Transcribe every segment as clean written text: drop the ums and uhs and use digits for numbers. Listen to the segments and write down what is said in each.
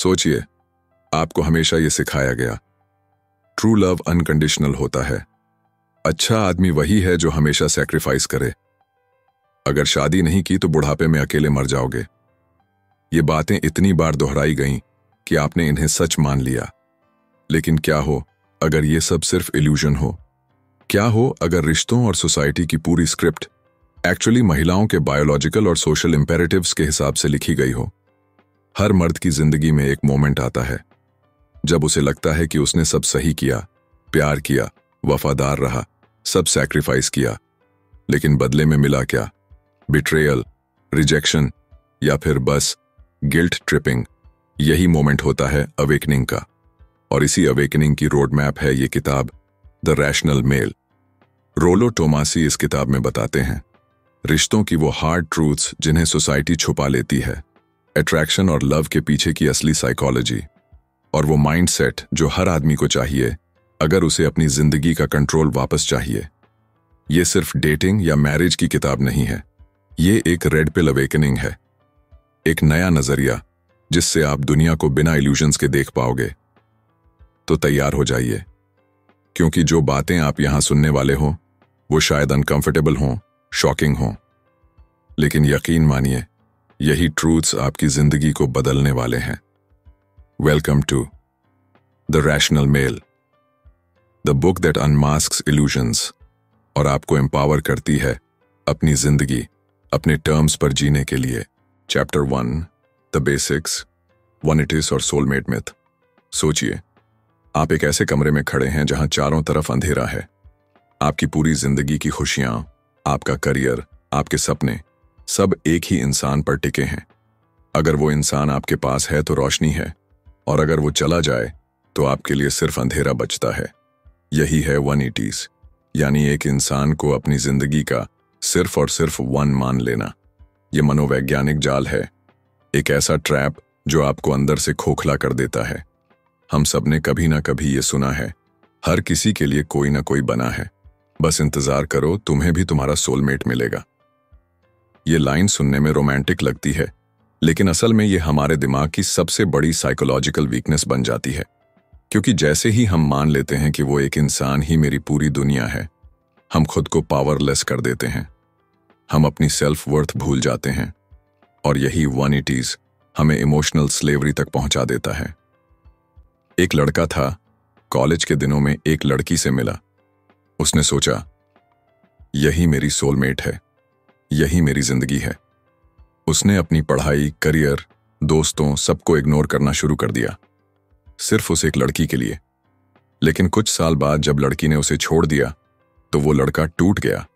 सोचिए, आपको हमेशा ये सिखाया गया, ट्रू लव अनकंडीशनल होता है। अच्छा आदमी वही है जो हमेशा सैक्रिफाइस करे। अगर शादी नहीं की तो बुढ़ापे में अकेले मर जाओगे। ये बातें इतनी बार दोहराई गईं कि आपने इन्हें सच मान लिया। लेकिन क्या हो अगर ये सब सिर्फ इल्यूजन हो? क्या हो अगर रिश्तों और सोसाइटी की पूरी स्क्रिप्ट एक्चुअली महिलाओं के बायोलॉजिकल और सोशल इंपेरेटिव्स के हिसाब से लिखी गई हो? हर मर्द की जिंदगी में एक मोमेंट आता है जब उसे लगता है कि उसने सब सही किया, प्यार किया, वफादार रहा, सब सैक्रिफाइस किया, लेकिन बदले में मिला क्या? बिट्रेयल, रिजेक्शन या फिर बस गिल्ट ट्रिपिंग। यही मोमेंट होता है अवेकनिंग का। और इसी अवेकनिंग की रोड मैप है ये किताब the rational male. Rolo Tomassi इस किताब में बताते हैं रिश्तों की वो हार्ड ट्रूथ्स जिन्हें सोसाइटी छुपा लेती है, अट्रैक्शन और लव के पीछे की असली साइकोलॉजी, और वो माइंडसेट जो हर आदमी को चाहिए अगर उसे अपनी जिंदगी का कंट्रोल वापस चाहिए। ये सिर्फ डेटिंग या मैरिज की किताब नहीं है, ये एक रेड पिल अवेकनिंग है, एक नया नजरिया जिससे आप दुनिया को बिना इल्यूजन्स के देख पाओगे। तो तैयार हो जाइए, क्योंकि जो बातें आप यहां सुनने वाले हो वो शायद अनकंफर्टेबल हों, शॉकिंग हों, लेकिन यकीन मानिए यही ट्रूथ्स आपकी जिंदगी को बदलने वाले हैं। Welcome to the rational Male, the book that unmasks illusions और आपको एम्पावर करती है अपनी जिंदगी अपने टर्म्स पर जीने के लिए। चैप्टर 1, द बेसिक्स, वनिटिस और सोलमेट मिथ। सोचिए, आप एक ऐसे कमरे में खड़े हैं जहां चारों तरफ अंधेरा है। आपकी पूरी जिंदगी की खुशियां, आपका करियर, आपके सपने सब एक ही इंसान पर टिके हैं। अगर वो इंसान आपके पास है तो रोशनी है, और अगर वो चला जाए तो आपके लिए सिर्फ अंधेरा बचता है। यही है 180s, यानी एक इंसान को अपनी जिंदगी का सिर्फ और सिर्फ वन मान लेना। ये मनोवैज्ञानिक जाल है, एक ऐसा ट्रैप जो आपको अंदर से खोखला कर देता है। हम सब ने कभी ना कभी ये सुना है, हर किसी के लिए कोई ना कोई बना है, बस इंतजार करो तुम्हें भी तुम्हारा सोलमेट मिलेगा। ये लाइन सुनने में रोमांटिक लगती है, लेकिन असल में ये हमारे दिमाग की सबसे बड़ी साइकोलॉजिकल वीकनेस बन जाती है। क्योंकि जैसे ही हम मान लेते हैं कि वो एक इंसान ही मेरी पूरी दुनिया है, हम खुद को पावरलेस कर देते हैं, हम अपनी सेल्फ वर्थ भूल जाते हैं, और यही 180s हमें इमोशनल स्लेवरी तक पहुंचा देता है। एक लड़का था, कॉलेज के दिनों में एक लड़की से मिला। उसने सोचा, यही मेरी सोलमेट है, यही मेरी जिंदगी है। उसने अपनी पढ़ाई, करियर, दोस्तों सबको इग्नोर करना शुरू कर दिया, सिर्फ उस एक लड़की के लिए। लेकिन कुछ साल बाद जब लड़की ने उसे छोड़ दिया तो वो लड़का टूट गया।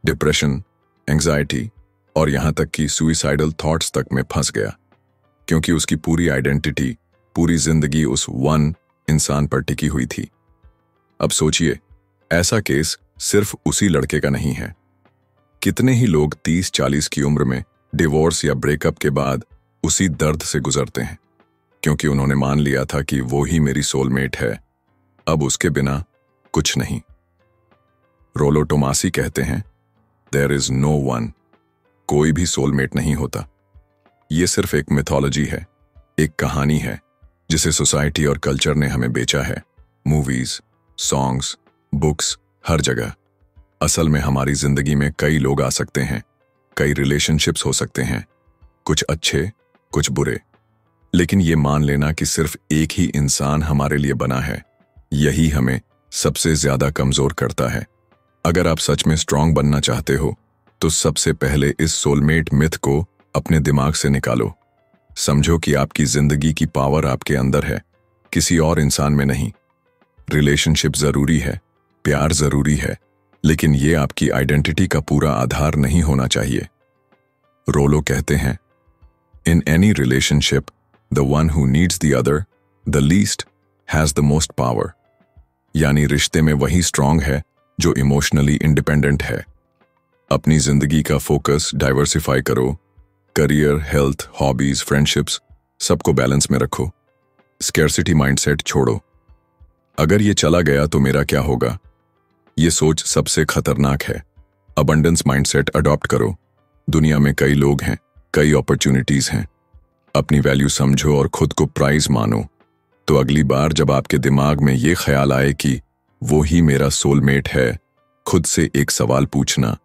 डिप्रेशन, एंजाइटी और यहां तक कि सुइसाइडल थॉट्स तक में फंस गया, क्योंकि उसकी पूरी आइडेंटिटी, पूरी जिंदगी उस वन इंसान पर टिकी हुई थी। अब सोचिए, ऐसा केस सिर्फ उसी लड़के का नहीं है। कितने ही लोग 30-40 की उम्र में डिवोर्स या ब्रेकअप के बाद उसी दर्द से गुजरते हैं, क्योंकि उन्होंने मान लिया था कि वो ही मेरी सोलमेट है, अब उसके बिना कुछ नहीं। रोलो टोमासी कहते हैं, देयर इज नो वन, कोई भी सोलमेट नहीं होता। ये सिर्फ एक मिथोलॉजी है, एक कहानी है जिसे सोसाइटी और कल्चर ने हमें बेचा है। मूवीज, सॉन्ग्स, बुक्स, हर जगह। असल में हमारी जिंदगी में कई लोग आ सकते हैं, कई रिलेशनशिप्स हो सकते हैं, कुछ अच्छे, कुछ बुरे, लेकिन ये मान लेना कि सिर्फ एक ही इंसान हमारे लिए बना है, यही हमें सबसे ज्यादा कमजोर करता है। अगर आप सच में स्ट्रांग बनना चाहते हो तो सबसे पहले इस सोलमेट मिथ को अपने दिमाग से निकालो। समझो कि आपकी जिंदगी की पावर आपके अंदर है, किसी और इंसान में नहीं। रिलेशनशिप जरूरी है, प्यार जरूरी है, लेकिन ये आपकी आइडेंटिटी का पूरा आधार नहीं होना चाहिए। रोलो कहते हैं, in any relationship the one who needs the other the least has the most power. यानी रिश्ते में वही स्ट्रांग है जो इमोशनली इंडिपेंडेंट है। अपनी जिंदगी का फोकस डाइवर्सिफाई करो, करियर, हेल्थ, हॉबीज, फ्रेंडशिप्स सबको बैलेंस में रखो। स्कैर्सिटी माइंडसेट छोड़ो, अगर ये चला गया तो मेरा क्या होगा, ये सोच सबसे खतरनाक है। अबंडेंस माइंडसेट अडॉप्ट करो, दुनिया में कई लोग हैं, कई अपॉर्चुनिटीज हैं। अपनी वैल्यू समझो और खुद को प्राइज मानो। तो अगली बार जब आपके दिमाग में ये ख्याल आए कि वो ही मेरा सोलमेट है, खुद से एक सवाल पूछना,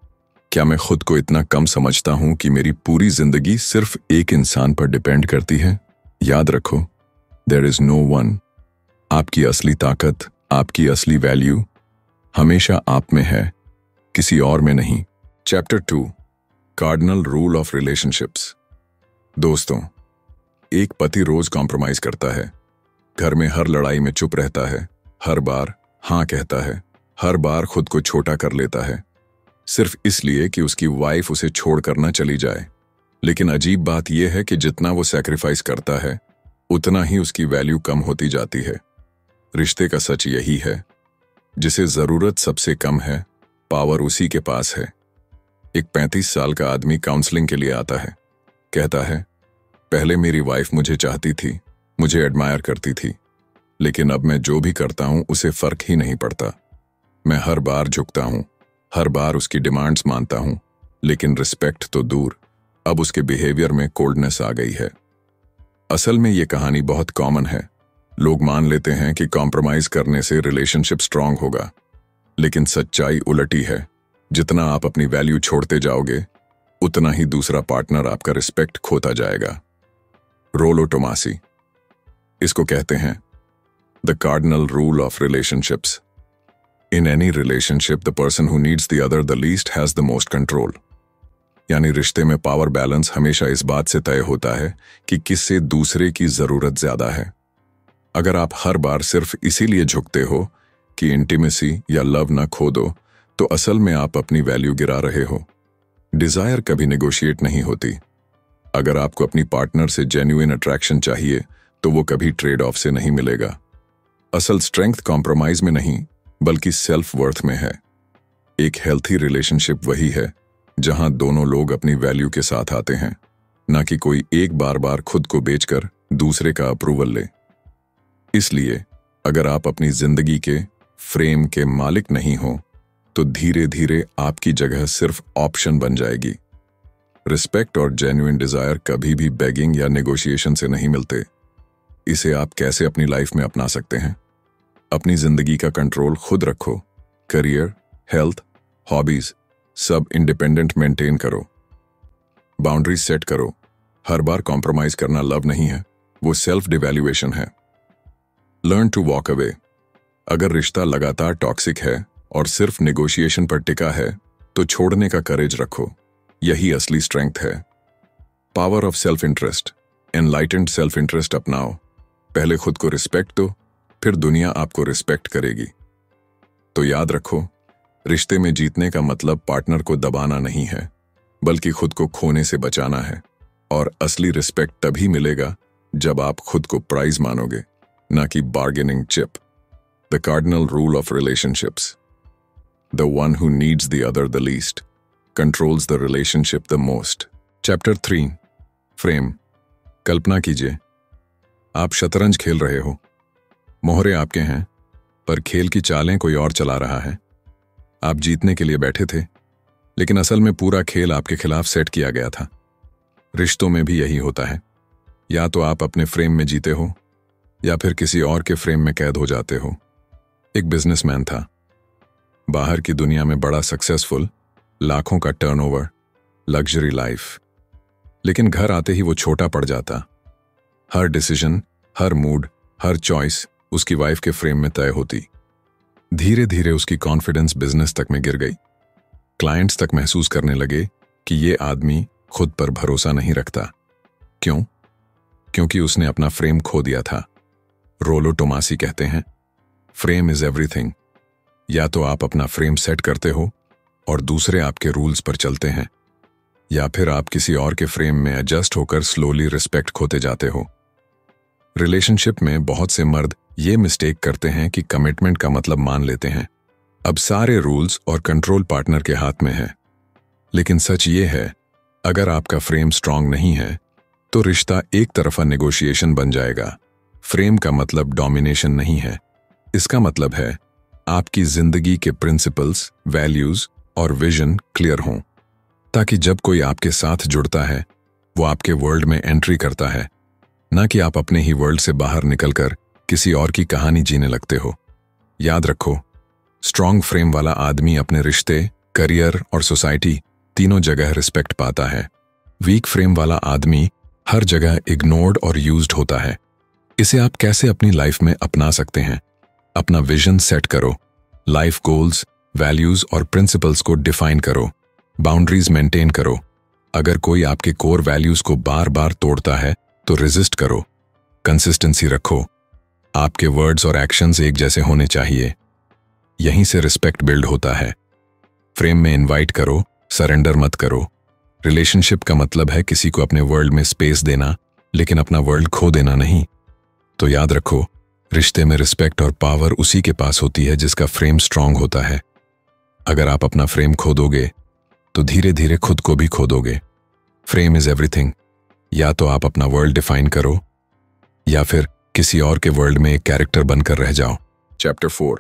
क्या मैं खुद को इतना कम समझता हूं कि मेरी पूरी जिंदगी सिर्फ एक इंसान पर डिपेंड करती है? याद रखो, देयर इज नो वन। आपकी असली ताकत, आपकी असली वैल्यू हमेशा आप में है, किसी और में नहीं। Chapter 2, cardinal rule of relationships. दोस्तों, एक पति रोज कॉम्प्रोमाइज करता है, घर में हर लड़ाई में चुप रहता है, हर बार हाँ कहता है, हर बार खुद को छोटा कर लेता है, सिर्फ इसलिए कि उसकी वाइफ उसे छोड़कर न चली जाए। लेकिन अजीब बात यह है कि जितना वो सैक्रिफाइस करता है, उतना ही उसकी वैल्यू कम होती जाती है। रिश्ते का सच यही है, जिसे जरूरत सबसे कम है, पावर उसी के पास है। एक 35 साल का आदमी काउंसलिंग के लिए आता है। कहता है, पहले मेरी वाइफ मुझे चाहती थी, मुझे एडमायर करती थी, लेकिन अब मैं जो भी करता हूं उसे फर्क ही नहीं पड़ता। मैं हर बार झुकता हूं, हर बार उसकी डिमांड्स मानता हूं, लेकिन रिस्पेक्ट तो दूर, अब उसके बिहेवियर में कोल्डनेस आ गई है। असल में ये कहानी बहुत कॉमन है। लोग मान लेते हैं कि कॉम्प्रोमाइज करने से रिलेशनशिप स्ट्रांग होगा, लेकिन सच्चाई उलटी है। जितना आप अपनी वैल्यू छोड़ते जाओगे, उतना ही दूसरा पार्टनर आपका रिस्पेक्ट खोता जाएगा। रोलो टोमासी इसको कहते हैं the cardinal rule of relationships. In any relationship the person who needs the other the least has the most control. यानी रिश्ते में पावर बैलेंस हमेशा इस बात से तय होता है कि किससे दूसरे की जरूरत ज्यादा है। अगर आप हर बार सिर्फ इसीलिए झुकते हो कि इंटीमेसी या लव न खो दो, तो असल में आप अपनी वैल्यू गिरा रहे हो। डिजायर कभी नेगोशिएट नहीं होती। अगर आपको अपनी पार्टनर से जेन्युइन अट्रैक्शन चाहिए, तो वो कभी ट्रेड ऑफ से नहीं मिलेगा। असल स्ट्रेंथ कॉम्प्रोमाइज में नहीं, बल्कि सेल्फ वर्थ में है। एक हेल्थी रिलेशनशिप वही है जहां दोनों लोग अपनी वैल्यू के साथ आते हैं, ना कि कोई एक बार बार खुद को बेचकर दूसरे का अप्रूवल ले। इसलिए अगर आप अपनी जिंदगी के फ्रेम के मालिक नहीं हो, तो धीरे धीरे आपकी जगह सिर्फ ऑप्शन बन जाएगी। रिस्पेक्ट और जेन्युइन डिजायर कभी भी बेगिंग या नेगोशिएशन से नहीं मिलते। इसे आप कैसे अपनी लाइफ में अपना सकते हैं? अपनी जिंदगी का कंट्रोल खुद रखो। करियर, हेल्थ, हॉबीज सब इंडिपेंडेंट मेंटेन करो। बाउंड्रीज सेट करो। हर बार कॉम्प्रोमाइज करना लव नहीं है, वो सेल्फ डिवैल्यूएशन है। Learn to walk away. अगर रिश्ता लगातार टॉक्सिक है और सिर्फ नेगोशिएशन पर टिका है, तो छोड़ने का करेज रखो। यही असली स्ट्रेंथ है। Power of self interest. Enlightened self interest अपनाओ। पहले खुद को रिस्पेक्ट दो, फिर दुनिया आपको रिस्पेक्ट करेगी। तो याद रखो, रिश्ते में जीतने का मतलब पार्टनर को दबाना नहीं है, बल्कि खुद को खोने से बचाना है। और असली रिस्पेक्ट तभी मिलेगा जब आप खुद को प्राइज मानोगे, ना कि bargaining chip. The cardinal rule of relationships. The one who needs the other the least controls the relationship the most. Chapter 3, frame. कल्पना कीजिए, आप शतरंज खेल रहे हो। मोहरे आपके हैं, पर खेल की चालें कोई और चला रहा है। आप जीतने के लिए बैठे थे, लेकिन असल में पूरा खेल आपके खिलाफ सेट किया गया था। रिश्तों में भी यही होता है। या तो आप अपने फ्रेम में जीते हो, या फिर किसी और के फ्रेम में कैद हो जाते हो। एक बिजनेसमैन था, बाहर की दुनिया में बड़ा सक्सेसफुल, लाखों का टर्नओवर, लग्जरी लाइफ। लेकिन घर आते ही वो छोटा पड़ जाता। हर डिसीजन, हर मूड, हर चॉइस उसकी वाइफ के फ्रेम में तय होती। धीरे धीरे उसकी कॉन्फिडेंस बिजनेस तक में गिर गई। क्लाइंट्स तक महसूस करने लगे कि ये आदमी खुद पर भरोसा नहीं रखता। क्यों? क्योंकि उसने अपना फ्रेम खो दिया था। रोलो टोमासी कहते हैं, फ्रेम इज एवरीथिंग। या तो आप अपना फ्रेम सेट करते हो और दूसरे आपके रूल्स पर चलते हैं, या फिर आप किसी और के फ्रेम में एडजस्ट होकर स्लोली रिस्पेक्ट खोते जाते हो। रिलेशनशिप में बहुत से मर्द ये मिस्टेक करते हैं कि कमिटमेंट का मतलब मान लेते हैं, अब सारे रूल्स और कंट्रोल पार्टनर के हाथ में है। लेकिन सच ये है, अगर आपका फ्रेम स्ट्रांग नहीं है, तो रिश्ता एक तरफा नेगोशिएशन बन जाएगा। फ्रेम का मतलब डोमिनेशन नहीं है। इसका मतलब है आपकी जिंदगी के प्रिंसिपल्स, वैल्यूज और विजन क्लियर हों, ताकि जब कोई आपके साथ जुड़ता है, वो आपके वर्ल्ड में एंट्री करता है ना कि आप अपने ही वर्ल्ड से बाहर निकलकर किसी और की कहानी जीने लगते हो। याद रखो, स्ट्रॉन्ग फ्रेम वाला आदमी अपने रिश्ते, करियर और सोसाइटी तीनों जगह रिस्पेक्ट पाता है। वीक फ्रेम वाला आदमी हर जगह इग्नोर्ड और यूज्ड होता है। इसे आप कैसे अपनी लाइफ में अपना सकते हैं? अपना विजन सेट करो, लाइफ गोल्स, वैल्यूज और प्रिंसिपल्स को डिफाइन करो, बाउंड्रीज मेंटेन करो। अगर कोई आपके कोर वैल्यूज को बार बार तोड़ता है तो रेजिस्ट करो। कंसिस्टेंसी रखो, आपके वर्ड्स और एक्शंस एक जैसे होने चाहिए। यहीं से रिस्पेक्ट बिल्ड होता है। फ्रेम में इनवाइट करो, सरेंडर मत करो। रिलेशनशिप का मतलब है किसी को अपने वर्ल्ड में स्पेस देना, लेकिन अपना वर्ल्ड खो देना नहीं। तो याद रखो, रिश्ते में रिस्पेक्ट और पावर उसी के पास होती है जिसका फ्रेम स्ट्रांग होता है। अगर आप अपना फ्रेम खो दोगे तो धीरे धीरे खुद को भी खो दोगे। Frame is everything. या तो आप अपना वर्ल्ड डिफाइन करो या फिर किसी और के वर्ल्ड में एक कैरेक्टर बनकर रह जाओ। Chapter 4,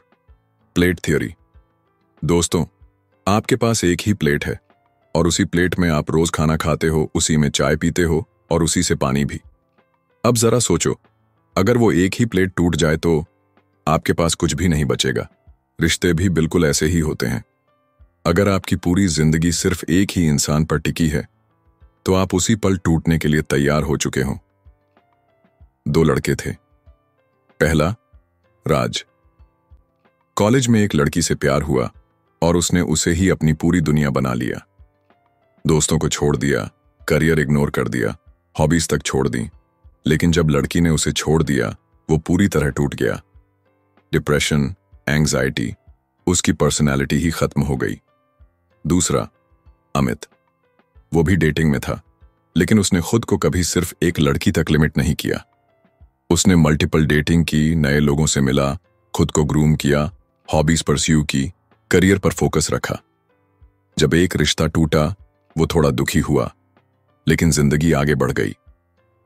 plate theory. दोस्तों, आपके पास एक ही प्लेट है और उसी प्लेट में आप रोज खाना खाते हो, उसी में चाय पीते हो और उसी से पानी भी। अब जरा सोचो, अगर वो एक ही प्लेट टूट जाए तो आपके पास कुछ भी नहीं बचेगा। रिश्ते भी बिल्कुल ऐसे ही होते हैं। अगर आपकी पूरी जिंदगी सिर्फ एक ही इंसान पर टिकी है तो आप उसी पल टूटने के लिए तैयार हो चुके हो। 2 लड़के थे। पहला, राज। कॉलेज में एक लड़की से प्यार हुआ और उसने उसे ही अपनी पूरी दुनिया बना लिया। दोस्तों को छोड़ दिया, करियर इग्नोर कर दिया, हॉबीज तक छोड़ दी। लेकिन जब लड़की ने उसे छोड़ दिया, वो पूरी तरह टूट गया। डिप्रेशन, एंग्जाइटी, उसकी पर्सनैलिटी ही खत्म हो गई। दूसरा, अमित। वो भी डेटिंग में था, लेकिन उसने खुद को कभी सिर्फ एक लड़की तक लिमिट नहीं किया। उसने मल्टीपल डेटिंग की, नए लोगों से मिला, खुद को ग्रूम किया, हॉबीज परस्यू की, करियर पर फोकस रखा। जब एक रिश्ता टूटा, वो थोड़ा दुखी हुआ, लेकिन जिंदगी आगे बढ़ गई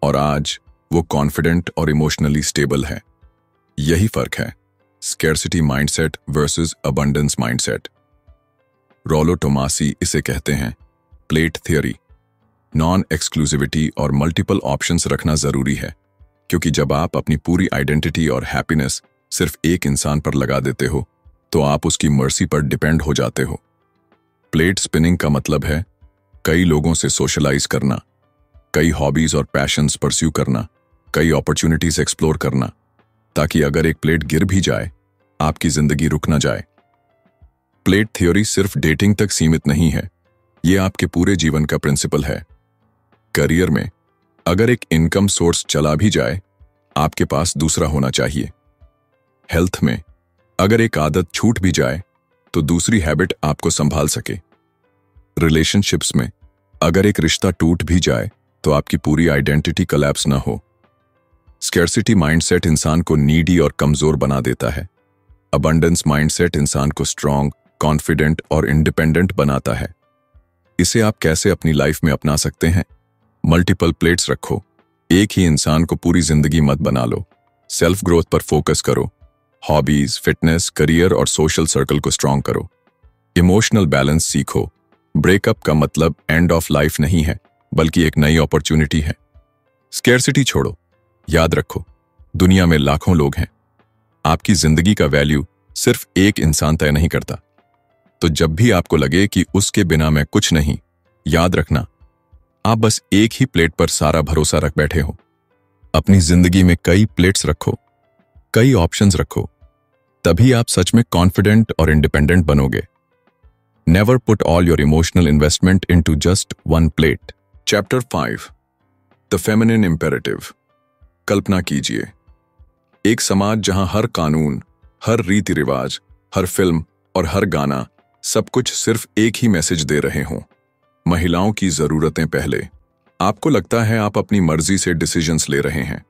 और आज वो कॉन्फिडेंट और इमोशनली स्टेबल है। यही फर्क है scarcity mindset versus abundance mindset. Rollo Tomassi इसे कहते हैं प्लेट थ्योरी। नॉन एक्सक्लूसिविटी और मल्टीपल ऑप्शंस रखना जरूरी है, क्योंकि जब आप अपनी पूरी आइडेंटिटी और हैप्पीनेस सिर्फ एक इंसान पर लगा देते हो तो आप उसकी मर्जी पर डिपेंड हो जाते हो। प्लेट स्पिनिंग का मतलब है कई लोगों से सोशलाइज करना, कई हॉबीज और पैशंस परस्यू करना, कई अपॉर्चुनिटीज एक्सप्लोर करना, ताकि अगर एक प्लेट गिर भी जाए, आपकी जिंदगी रुक ना जाए। प्लेट थ्योरी सिर्फ डेटिंग तक सीमित नहीं है, ये आपके पूरे जीवन का प्रिंसिपल है। करियर में अगर एक इनकम सोर्स चला भी जाए, आपके पास दूसरा होना चाहिए। हेल्थ में अगर एक आदत छूट भी जाए तो दूसरी हैबिट आपको संभाल सके। रिलेशनशिप्स में अगर एक रिश्ता टूट भी जाए तो आपकी पूरी आइडेंटिटी कोलैप्स ना हो। स्कैर्सिटी माइंडसेट इंसान को नीडी और कमजोर बना देता है। अबंडेंस माइंडसेट इंसान को स्ट्रांग, कॉन्फिडेंट और इंडिपेंडेंट बनाता है। इसे आप कैसे अपनी लाइफ में अपना सकते हैं? मल्टीपल प्लेट्स रखो। एक ही इंसान को पूरी जिंदगी मत बना लो। सेल्फ ग्रोथ पर फोकस करो। हॉबीज, फिटनेस, करियर और सोशल सर्कल को स्ट्रांग करो। इमोशनल बैलेंस सीखो। ब्रेकअप का मतलब एंड ऑफ लाइफ नहीं है, बल्कि एक नई अपॉर्चुनिटी है। स्कैर्सिटी छोड़ो। याद रखो, दुनिया में लाखों लोग हैं। आपकी जिंदगी का वैल्यू सिर्फ एक इंसान तय नहीं करता। तो जब भी आपको लगे कि उसके बिना मैं कुछ नहीं, याद रखना, आप बस एक ही प्लेट पर सारा भरोसा रख बैठे हो। अपनी जिंदगी में कई प्लेट्स रखो, कई ऑप्शंस रखो, तभी आप सच में कॉन्फिडेंट और इंडिपेंडेंट बनोगे। Never put all your emotional investment into just one plate. Chapter 5, the feminine imperative. कल्पना कीजिए, एक समाज जहां हर कानून, हर रीति रिवाज, हर फिल्म और हर गाना सब कुछ सिर्फ एक ही मैसेज दे रहे हों, महिलाओं की जरूरतें पहले। आपको लगता है आप अपनी मर्जी से डिसीजंस ले रहे हैं,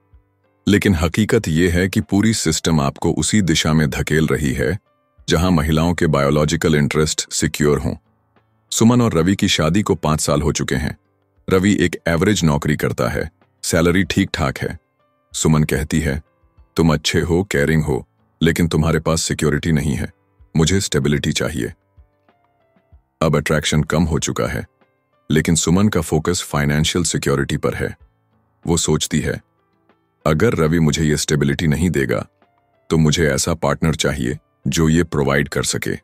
लेकिन हकीकत यह है कि पूरी सिस्टम आपको उसी दिशा में धकेल रही है जहां महिलाओं के बायोलॉजिकल इंटरेस्ट सिक्योर हों। सुमन और रवि की शादी को 5 साल हो चुके हैं। रवि एक एवरेज नौकरी करता है, सैलरी ठीक ठाक है। सुमन कहती है, तुम अच्छे हो, केयरिंग हो, लेकिन तुम्हारे पास सिक्योरिटी नहीं है, मुझे स्टेबिलिटी चाहिए। अब अट्रैक्शन कम हो चुका है, लेकिन सुमन का फोकस फाइनेंशियल सिक्योरिटी पर है। वो सोचती है, अगर रवि मुझे ये स्टेबिलिटी नहीं देगा तो मुझे ऐसा पार्टनर चाहिए जो ये प्रोवाइड कर सके।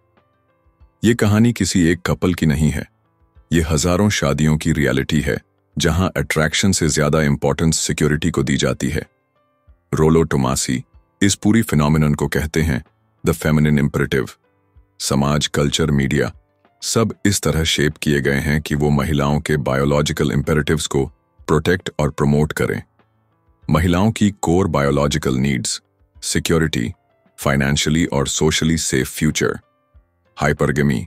ये कहानी किसी एक कपल की नहीं है, ये हजारों शादियों की रियलिटी है जहां अट्रैक्शन से ज्यादा इंपॉर्टेंस सिक्योरिटी को दी जाती है। रोलो टोमासी इस पूरी फिनोमिनन को कहते हैं द फेमिनिन इंपरेटिव। समाज, कल्चर, मीडिया सब इस तरह शेप किए गए हैं कि वो महिलाओं के बायोलॉजिकल इंपेरेटिव्स को प्रोटेक्ट और प्रमोट करें। महिलाओं की core biological needs, security, financially और सोशली सेफ फ्यूचर, हाइपरगमी,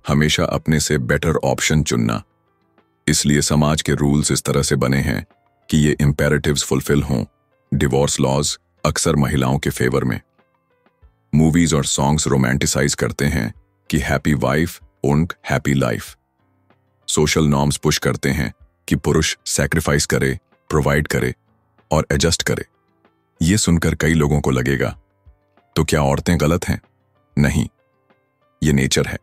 हमेशा अपने से बेटर ऑप्शन चुनना। इसलिए समाज के रूल्स इस तरह से बने हैं कि ये इंपेरेटिव्स फुलफिल हों। डिवोर्स लॉज अक्सर महिलाओं के फेवर में। मूवीज और सॉन्ग्स रोमांटिसाइज करते हैं कि happy wife owned happy life. Social norms push करते हैं कि पुरुष सैक्रिफाइस करे, प्रोवाइड करे और एडजस्ट करे। ये सुनकर कई लोगों को लगेगा, तो क्या औरतें गलत हैं? नहीं, ये नेचर है।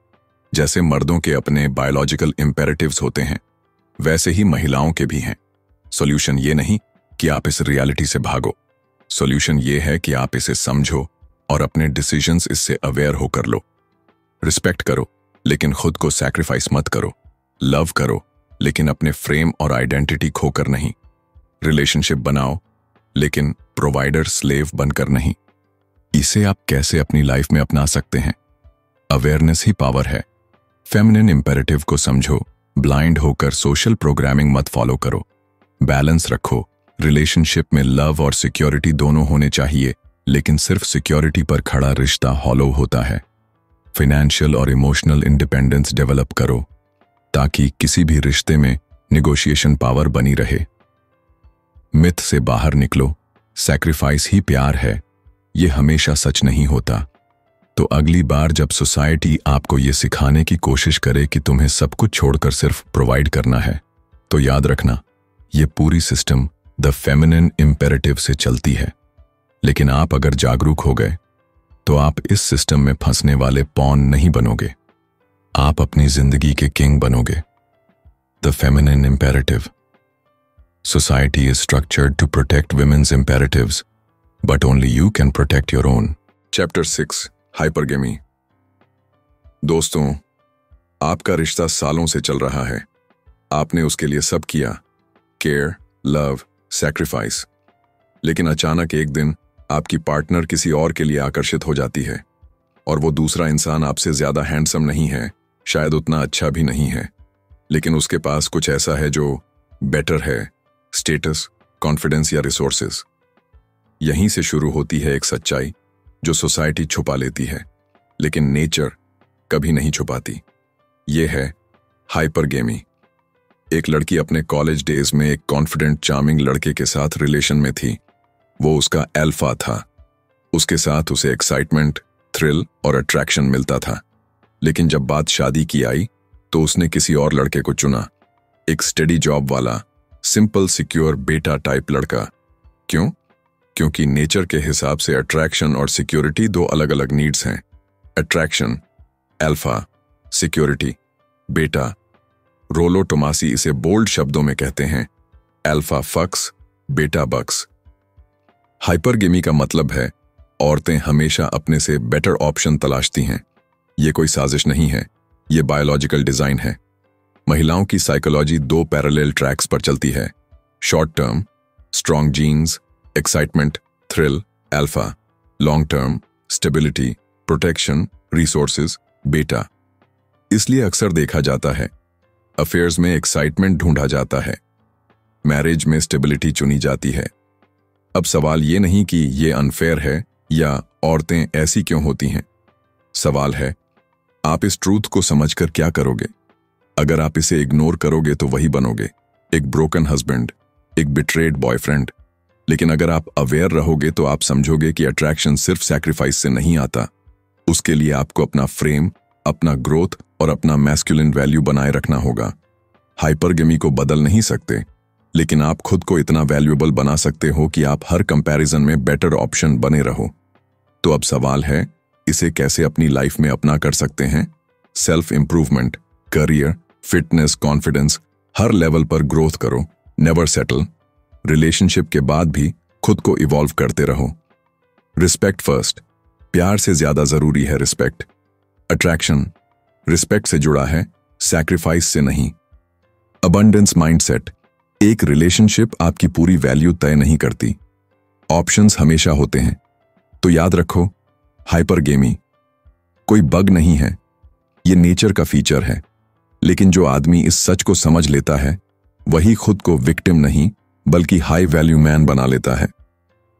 जैसे मर्दों के अपने बायोलॉजिकल इंपेरेटिव्स होते हैं, वैसे ही महिलाओं के भी हैं। सॉल्यूशन ये नहीं कि आप इस रियलिटी से भागो, सॉल्यूशन ये है कि आप इसे समझो और अपने डिसीजंस इससे अवेयर होकर लो। रिस्पेक्ट करो, लेकिन खुद को सैक्रिफाइस मत करो। लव करो, लेकिन अपने फ्रेम और आइडेंटिटी खोकर नहीं। रिलेशनशिप बनाओ, लेकिन प्रोवाइडर स्लेव बनकर नहीं। इसे आप कैसे अपनी लाइफ में अपना सकते हैं? अवेयरनेस ही पावर है। फेमिनिन इंपेरेटिव को समझो, ब्लाइंड होकर सोशल प्रोग्रामिंग मत फॉलो करो। बैलेंस रखो। रिलेशनशिप में लव और सिक्योरिटी दोनों होने चाहिए, लेकिन सिर्फ सिक्योरिटी पर खड़ा रिश्ता हॉलो होता है। फाइनेंशियल और इमोशनल इंडिपेंडेंस डेवलप करो ताकि किसी भी रिश्ते में निगोशिएशन पावर बनी रहे। मिथ से बाहर निकलो, सैक्रिफाइस ही प्यार है, ये हमेशा सच नहीं होता। तो अगली बार जब सोसाइटी आपको ये सिखाने की कोशिश करे कि तुम्हें सब कुछ छोड़कर सिर्फ प्रोवाइड करना है, तो याद रखना, ये पूरी सिस्टम द फेमिनिन इंपेरेटिव से चलती है। लेकिन आप अगर जागरूक हो गए तो आप इस सिस्टम में फंसने वाले पॉन नहीं बनोगे, आप अपनी जिंदगी के किंग बनोगे। The feminine imperative. Society is structured to protect women's imperatives, but only you can protect your own. Chapter 6 Hypergamy। दोस्तों, आपका रिश्ता सालों से चल रहा है। आपने उसके लिए सब किया, केयर, लव, सैक्रिफाइस। लेकिन अचानक एक दिन आपकी पार्टनर किसी और के लिए आकर्षित हो जाती है, और वो दूसरा इंसान आपसे ज्यादा हैंडसम नहीं है, शायद उतना अच्छा भी नहीं है, लेकिन उसके पास कुछ ऐसा है जो बेटर है, स्टेटस, कॉन्फिडेंस या रिसोर्सेज। यहीं से शुरू होती है एक सच्चाई जो सोसाइटी छुपा लेती है, लेकिन नेचर कभी नहीं छुपाती। ये है हाइपरगेमी। एक लड़की अपने कॉलेज डेज में एक कॉन्फिडेंट, चार्मिंग लड़के के साथ रिलेशन में थी। वो उसका एल्फा था। उसके साथ उसे एक्साइटमेंट, थ्रिल और अट्रैक्शन मिलता था। लेकिन जब बात शादी की आई तो उसने किसी और लड़के को चुना, एक स्टडी जॉब वाला, सिंपल, सिक्योर, बेटा टाइप लड़का। क्यों? क्योंकि नेचर के हिसाब से अट्रैक्शन और सिक्योरिटी दो अलग अलग नीड्स हैं। अट्रैक्शन अल्फा, सिक्योरिटी बेटा। रोलो टोमासी इसे बोल्ड शब्दों में कहते हैं, अल्फा फक्स, बेटा बक्स। हाइपरगेमी का मतलब है औरतें हमेशा अपने से बेटर ऑप्शन तलाशती हैं। ये कोई साजिश नहीं है, ये बायोलॉजिकल डिजाइन है। महिलाओं की साइकोलॉजी दो पैरेलल ट्रैक्स पर चलती है। Short term, strong genes, excitement, thrill, alpha. Long term, stability, protection, resources, beta. इसलिए अक्सर देखा जाता है अफेयर्स में एक्साइटमेंट ढूंढा जाता है, मैरिज में स्टेबिलिटी चुनी जाती है। अब सवाल ये नहीं कि ये अनफेयर है या औरतें ऐसी क्यों होती हैं। सवाल है, आप इस ट्रूथ को समझकर क्या करोगे? अगर आप इसे इग्नोर करोगे तो वही बनोगे, एक ब्रोकन हस्बैंड, एक बिट्रेड बॉयफ्रेंड। लेकिन अगर आप अवेयर रहोगे तो आप समझोगे कि अट्रैक्शन सिर्फ सैक्रिफाइस से नहीं आता। उसके लिए आपको अपना फ्रेम, अपना ग्रोथ और अपना मैस्कुलिन वैल्यू बनाए रखना होगा। हाइपरगेमी को बदल नहीं सकते, लेकिन आप खुद को इतना वैल्यूएबल बना सकते हो कि आप हर कंपैरिजन में बेटर ऑप्शन बने रहो। तो अब सवाल है, इसे कैसे अपनी लाइफ में अपना कर सकते हैं? Self improvement, career, fitness, confidence, हर लेवल पर ग्रोथ करो। Never settle. रिलेशनशिप के बाद भी खुद को इवॉल्व करते रहो। रिस्पेक्ट फर्स्ट, प्यार से ज्यादा जरूरी है रिस्पेक्ट। अट्रैक्शन रिस्पेक्ट से जुड़ा है, सैक्रिफाइस से नहीं। अबंडेंस माइंडसेट, एक रिलेशनशिप आपकी पूरी वैल्यू तय नहीं करती, ऑप्शंस हमेशा होते हैं। तो याद रखो, हाइपरगेमी कोई बग नहीं है, ये नेचर का फीचर है। लेकिन जो आदमी इस सच को समझ लेता है वही खुद को विक्टिम नहीं बल्कि हाई वैल्यू मैन बना लेता है।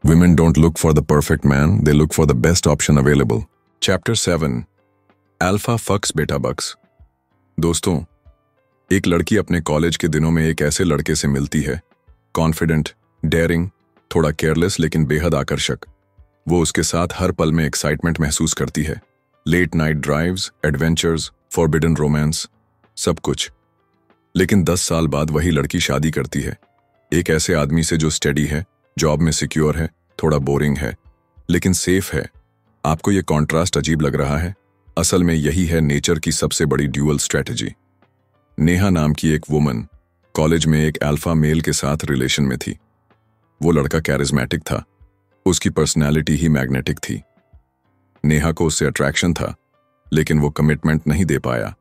Women don't look for the perfect man, they look for the best option available. Chapter 7 Alpha Fucks Beta Bucks। दोस्तों, एक लड़की अपने कॉलेज के दिनों में एक ऐसे लड़के से मिलती है, कॉन्फिडेंट, डेयरिंग, थोड़ा केयरलेस लेकिन बेहद आकर्षक। वो उसके साथ हर पल में एक्साइटमेंट महसूस करती है। Late night drives, adventures, forbidden romance, सब कुछ। लेकिन 10 साल बाद वही लड़की शादी करती है, एक ऐसे आदमी से जो स्टेडी है, जॉब में सिक्योर है, थोड़ा बोरिंग है लेकिन सेफ है। आपको ये कॉन्ट्रास्ट अजीब लग रहा है? असल में यही है नेचर की सबसे बड़ी ड्यूअल स्ट्रेटजी। नेहा नाम की एक वुमन कॉलेज में एक अल्फा मेल के साथ रिलेशन में थी। वो लड़का कैरिज्मेटिक था, उसकी पर्सनैलिटी ही मैग्नेटिक थी। नेहा को उससे अट्रैक्शन था लेकिन वो कमिटमेंट नहीं दे पाया।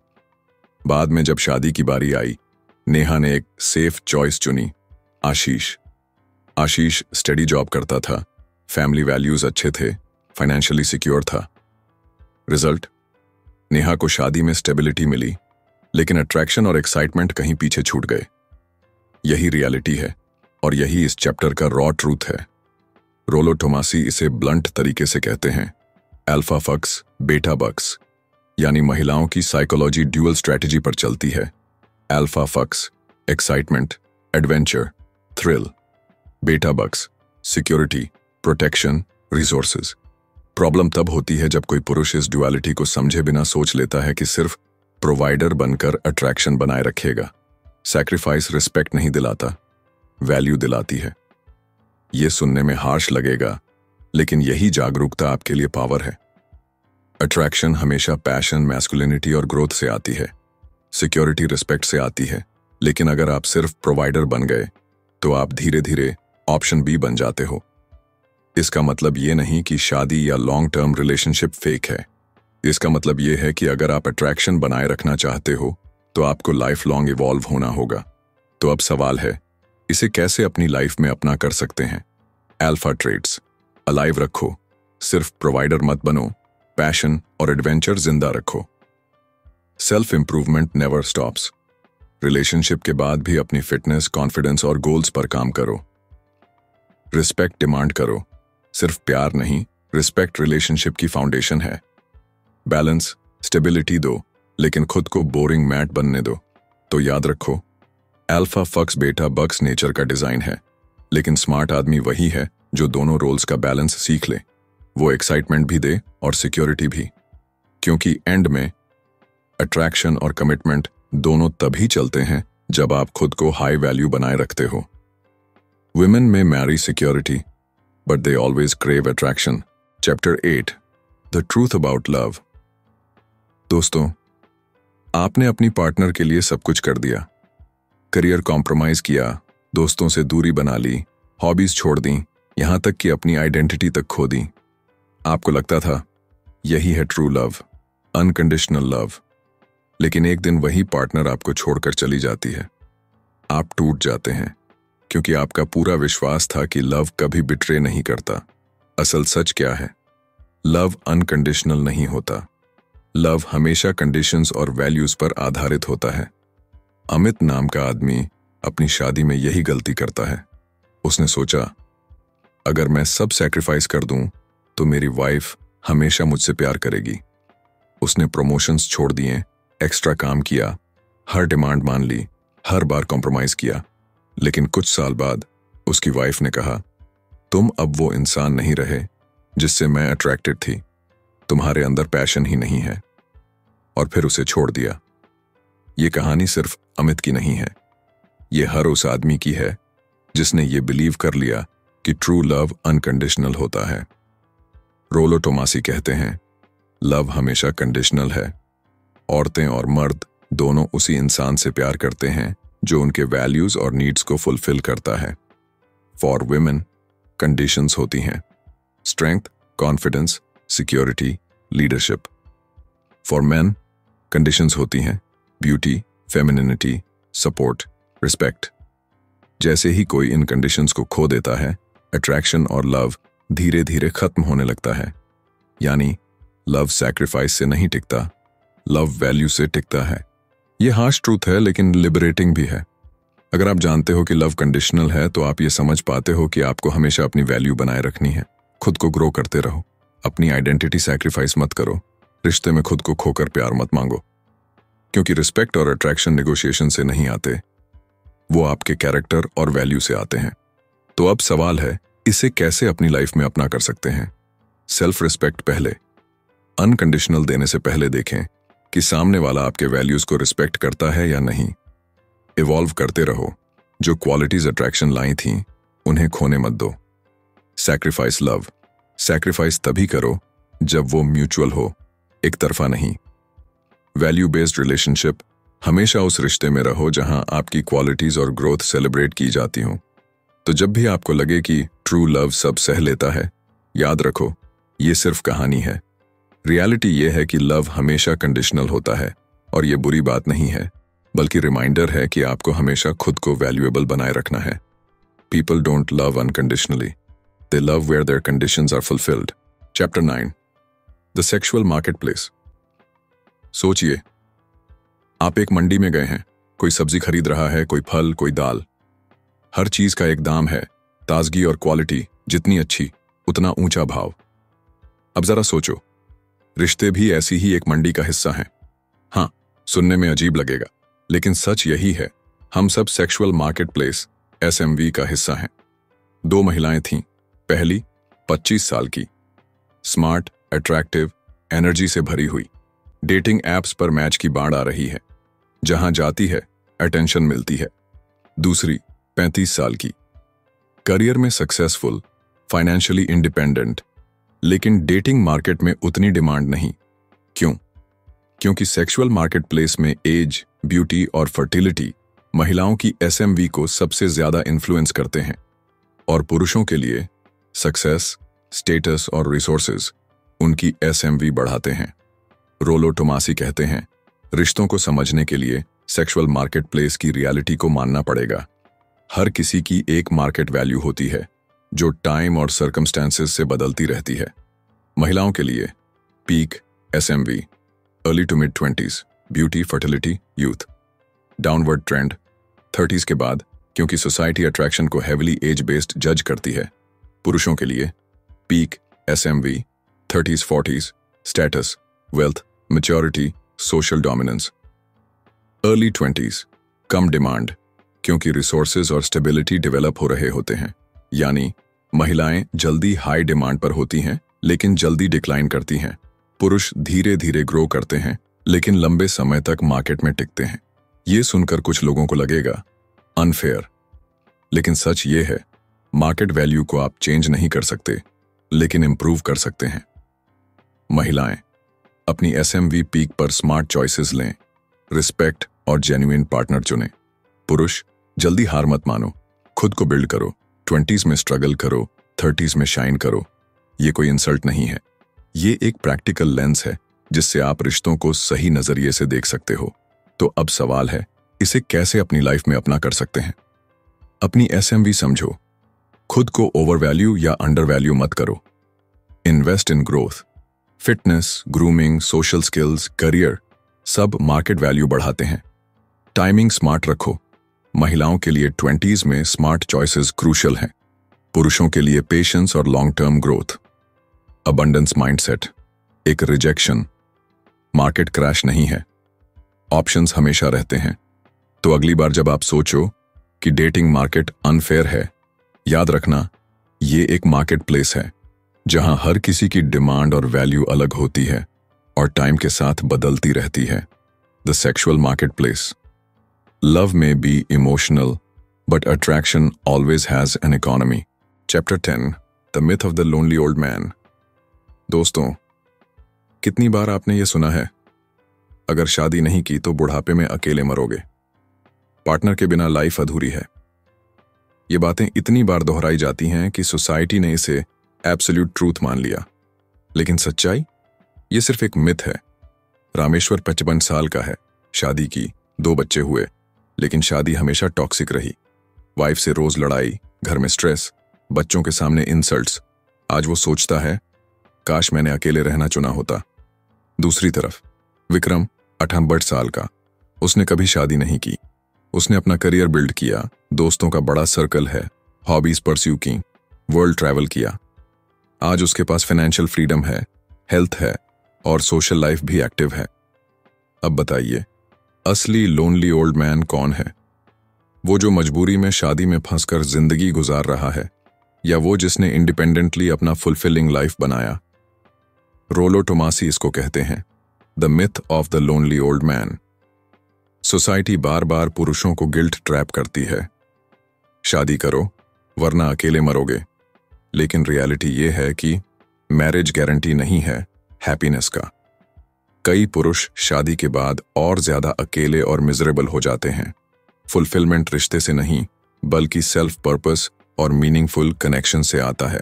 बाद में जब शादी की बारी आई, नेहा ने एक सेफ चॉइस चुनी, आशीष। आशीष स्टडी जॉब करता था, फैमिली वैल्यूज अच्छे थे, फाइनेंशियली सिक्योर था। रिजल्ट, नेहा को शादी में स्टेबिलिटी मिली लेकिन अट्रैक्शन और एक्साइटमेंट कहीं पीछे छूट गए। यही रियलिटी है और यही इस चैप्टर का रॉ ट्रूथ है। रोलो टोमासी इसे ब्लंट तरीके से कहते हैं, अल्फा फक्स बेटा बक्स, यानी महिलाओं की साइकोलॉजी ड्यूअल स्ट्रेटजी पर चलती है। अल्फा फक्स एक्साइटमेंट, एडवेंचर, थ्रिल, बेटा बक्स सिक्योरिटी, प्रोटेक्शन, रिसोर्सेज। प्रॉब्लम तब होती है जब कोई पुरुष इस ड्युअलिटी को समझे बिना सोच लेता है कि सिर्फ प्रोवाइडर बनकर अट्रैक्शन बनाए रखेगा। सैक्रिफाइस रिस्पेक्ट नहीं दिलाता, वैल्यू दिलाती है। यह सुनने में हार्श लगेगा लेकिन यही जागरूकता आपके लिए पावर है। अट्रैक्शन हमेशा पैशन, मैस्कुलिनिटी और ग्रोथ से आती है, सिक्योरिटी रिस्पेक्ट से आती है। लेकिन अगर आप सिर्फ प्रोवाइडर बन गए तो आप धीरे धीरे ऑप्शन बी बन जाते हो। इसका मतलब ये नहीं कि शादी या लॉन्ग टर्म रिलेशनशिप फेक है। इसका मतलब ये है कि अगर आप अट्रैक्शन बनाए रखना चाहते हो तो आपको लाइफ लॉन्ग इवॉल्व होना होगा। तो अब सवाल है, इसे कैसे अपनी लाइफ में अपना कर सकते हैं? अल्फा ट्रेट्स अलाइव रखो, सिर्फ प्रोवाइडर मत बनो, पैशन और एडवेंचर जिंदा रखो। Self improvement never stops. Relationship के बाद भी अपनी फिटनेस, कॉन्फिडेंस और गोल्स पर काम करो। रिस्पेक्ट डिमांड करो, सिर्फ प्यार नहीं, रिस्पेक्ट रिलेशनशिप की फाउंडेशन है। बैलेंस, स्टेबिलिटी दो लेकिन खुद को बोरिंग मैट बनने दो। तो याद रखो, अल्फा फक्स बेटा बक्स नेचर का डिजाइन है, लेकिन स्मार्ट आदमी वही है जो दोनों रोल्स का बैलेंस सीख ले। वो एक्साइटमेंट भी दे और सिक्योरिटी भी, क्योंकि एंड में अट्रैक्शन और कमिटमेंट दोनों तभी चलते हैं जब आप खुद को हाई वैल्यू बनाए रखते हो। Women may marry security, but they always crave attraction. Chapter 8 The Truth About Love। दोस्तों, आपने अपनी पार्टनर के लिए सब कुछ कर दिया। करियर कॉम्प्रोमाइज किया, दोस्तों से दूरी बना ली, हॉबीज छोड़ दी, यहां तक कि अपनी आइडेंटिटी तक खो दी। आपको लगता था यही है ट्रू लव, अनकंडीशनल लव। लेकिन एक दिन वही पार्टनर आपको छोड़कर चली जाती है। आप टूट जाते हैं क्योंकि आपका पूरा विश्वास था कि लव कभी बिट्रे नहीं करता। असल सच क्या है? लव अनकंडीशनल नहीं होता। लव हमेशा कंडीशंस और वैल्यूज पर आधारित होता है। अमित नाम का आदमी अपनी शादी में यही गलती करता है। उसने सोचा, अगर मैं सब सैक्रिफाइस कर दूं तो मेरी वाइफ हमेशा मुझसे प्यार करेगी। उसने प्रमोशंस छोड़ दिए, एक्स्ट्रा काम किया, हर डिमांड मान ली, हर बार कॉम्प्रोमाइज किया। लेकिन कुछ साल बाद उसकी वाइफ ने कहा, तुम अब वो इंसान नहीं रहे जिससे मैं अट्रैक्टेड थी, तुम्हारे अंदर पैशन ही नहीं है, और फिर उसे छोड़ दिया। ये कहानी सिर्फ अमित की नहीं है, ये हर उस आदमी की है जिसने ये बिलीव कर लिया कि ट्रू लव अनकंडीशनल होता है। रोलो टोमासी कहते हैं, लव हमेशा कंडीशनल है। औरतें और मर्द दोनों उसी इंसान से प्यार करते हैं जो उनके वैल्यूज और नीड्स को फुलफिल करता है। फॉर वुमेन, कंडीशंस होती हैं। Strength, confidence, security, leadership. For main conditions होती हैं ब्यूटी, फेमिनिनिटी, सपोर्ट, रिस्पेक्ट। जैसे ही कोई इन कंडीशंस को खो देता है, अट्रैक्शन और लव धीरे धीरे खत्म होने लगता है। यानी लव सैक्रिफाइस से नहीं टिकता, लव वैल्यू से टिकता है। यह हार्श ट्रूथ है लेकिन लिबरेटिंग भी है। अगर आप जानते हो कि लव कंडीशनल है तो आप ये समझ पाते हो कि आपको हमेशा अपनी वैल्यू बनाए रखनी है। खुद को ग्रो करते रहो, अपनी आइडेंटिटी सैक्रिफाइस मत करो, रिश्ते में खुद को खोकर प्यार मत मांगो, क्योंकि रिस्पेक्ट और अट्रैक्शन नेगोशिएशन से नहीं आते, वो आपके कैरेक्टर और वैल्यू से आते हैं। तो अब सवाल है, इसे कैसे अपनी लाइफ में अपना कर सकते हैं? सेल्फ रिस्पेक्ट पहले। अनकंडीशनल देने से पहले देखें कि सामने वाला आपके वैल्यूज को रिस्पेक्ट करता है या नहीं। इवॉल्व करते रहो, जो क्वालिटीज अट्रैक्शन लाई थीं उन्हें खोने मत दो। Sacrifice love. सैक्रिफाइस तभी करो जब वो म्यूचुअल हो, एक तरफा नहीं। Value based relationship. हमेशा उस रिश्ते में रहो जहां आपकी क्वालिटीज और ग्रोथ सेलिब्रेट की जाती हों। तो जब भी आपको लगे कि ट्रू लव सब सह लेता है, याद रखो ये सिर्फ कहानी है। रियलिटी ये है कि लव हमेशा कंडीशनल होता है और ये बुरी बात नहीं है, बल्कि रिमाइंडर है कि आपको हमेशा खुद को वैल्यूएबल बनाए रखना है। People don't love unconditionally, they love where there conditions are fulfilled. Chapter 9, the sexual market place. सोचिए, आप एक मंडी में गए हैं, कोई सब्जी खरीद रहा है, कोई फल, कोई दाल। हर चीज का एक दाम है, ताजगी और क्वालिटी जितनी अच्छी उतना ऊंचा भाव। अब जरा सोचो, रिश्ते भी ऐसी ही एक मंडी का हिस्सा हैं। हाँ, सुनने में अजीब लगेगा, लेकिन सच यही है। हम सब सेक्सुअल मार्केट प्लेस SMV का हिस्सा हैं। 2 महिलाएं थीं। पहली 25 साल की, स्मार्ट, अट्रैक्टिव, एनर्जी से भरी हुई। डेटिंग एप्स पर मैच की बाढ़ आ रही है, जहां जाती है अटेंशन मिलती है। दूसरी 35 साल की, करियर में सक्सेसफुल, फाइनेंशियली इंडिपेंडेंट, लेकिन डेटिंग मार्केट में उतनी डिमांड नहीं। क्यों? क्योंकि सेक्सुअल मार्केट प्लेस में एज, ब्यूटी और फर्टिलिटी महिलाओं की SMV को सबसे ज्यादा इन्फ्लुएंस करते हैं, और पुरुषों के लिए सक्सेस, स्टेटस और रिसोर्सेज उनकी SMV बढ़ाते हैं। रोलो टोमासी कहते हैं, रिश्तों को समझने के लिए सेक्सुअल मार्केट प्लेस की रियलिटी को मानना पड़ेगा। हर किसी की एक मार्केट वैल्यू होती है जो टाइम और सर्कमस्टेंसेस से बदलती रहती है। महिलाओं के लिए peak SMV early to mid 20s, beauty, fertility, youth. Downward trend 30s के बाद, क्योंकि सोसाइटी अट्रैक्शन को हेविली एज बेस्ड जज करती है। पुरुषों के लिए peak SMV 30s 40s, status, wealth, maturity, social dominance. Early 20s कम डिमांड, क्योंकि रिसोर्सेज और स्टेबिलिटी डेवलप हो रहे होते हैं। यानी महिलाएं जल्दी हाई डिमांड पर होती हैं लेकिन जल्दी डिक्लाइन करती हैं। पुरुष धीरे धीरे ग्रो करते हैं लेकिन लंबे समय तक मार्केट में टिकते हैं। ये सुनकर कुछ लोगों को लगेगा अनफेयर, लेकिन सच ये है, मार्केट वैल्यू को आप चेंज नहीं कर सकते, लेकिन इंप्रूव कर सकते हैं। महिलाएं अपनी SMV पीक पर स्मार्ट चॉइसेस लें, रिस्पेक्ट और जेन्युइन पार्टनर चुनें। पुरुष जल्दी हार मत मानो, खुद को बिल्ड करो। 20s में स्ट्रगल करो, 30s में शाइन करो। ये कोई इंसल्ट नहीं है, ये एक प्रैक्टिकल लेंस है जिससे आप रिश्तों को सही नजरिए से देख सकते हो। तो अब सवाल है, इसे कैसे अपनी लाइफ में अपना कर सकते हैं? अपनी SMV समझो, खुद को ओवर वैल्यू या अंडर वैल्यू मत करो। Invest in growth. Fitness, grooming, social skills, career सब मार्केट वैल्यू बढ़ाते हैं। टाइमिंग स्मार्ट रखो। महिलाओं के लिए 20s में स्मार्ट चॉइसेस क्रूशियल हैं, पुरुषों के लिए पेशेंस और long term growth. Abundance mindset, एक रिजेक्शन, मार्केट क्रैश नहीं है, ऑप्शंस हमेशा रहते हैं। तो अगली बार जब आप सोचो कि डेटिंग मार्केट अनफेयर है, याद रखना ये एक मार्केट प्लेस है जहां हर किसी की डिमांड और वैल्यू अलग होती है और टाइम के साथ बदलती रहती है। The sexual market place. Love may be emotional, but attraction always has an economy. Chapter 10, The Myth of the Lonely Old Man. दोस्तों, कितनी बार आपने ये सुना है, अगर शादी नहीं की तो बुढ़ापे में अकेले मरोगे, पार्टनर के बिना लाइफ अधूरी है। ये बातें इतनी बार दोहराई जाती हैं कि सोसाइटी ने इसे एब्सोल्यूट ट्रूथ मान लिया। लेकिन सच्चाई? ये सिर्फ एक मिथ है। रामेश्वर 55 साल का है, शादी की, 2 बच्चे हुए, लेकिन शादी हमेशा टॉक्सिक रही। वाइफ से रोज लड़ाई, घर में स्ट्रेस, बच्चों के सामने इंसल्ट्स। आज वो सोचता है, काश मैंने अकेले रहना चुना होता। दूसरी तरफ विक्रम 68 साल का, उसने कभी शादी नहीं की। उसने अपना करियर बिल्ड किया, दोस्तों का बड़ा सर्कल है, हॉबीज परस्यू की, वर्ल्ड ट्रैवल किया। आज उसके पास फाइनेंशियल फ्रीडम है, हेल्थ है और सोशल लाइफ भी एक्टिव है। अब बताइए, असली लोनली ओल्ड मैन कौन है? वो जो मजबूरी में शादी में फंसकर जिंदगी गुजार रहा है, या वो जिसने इंडिपेंडेंटली अपना फुलफिलिंग लाइफ बनाया? रोलो टोमासी इसको कहते हैं the myth of the lonely old man. Society बार बार पुरुषों को गिल्ट ट्रैप करती है, शादी करो वरना अकेले मरोगे। लेकिन रियलिटी ये है कि मैरिज गारंटी नहीं है हैप्पीनेस का। कई पुरुष शादी के बाद और ज्यादा अकेले और मिजरेबल हो जाते हैं। फुलफिलमेंट रिश्ते से नहीं, बल्कि सेल्फ पर्पस और मीनिंगफुल कनेक्शन से आता है।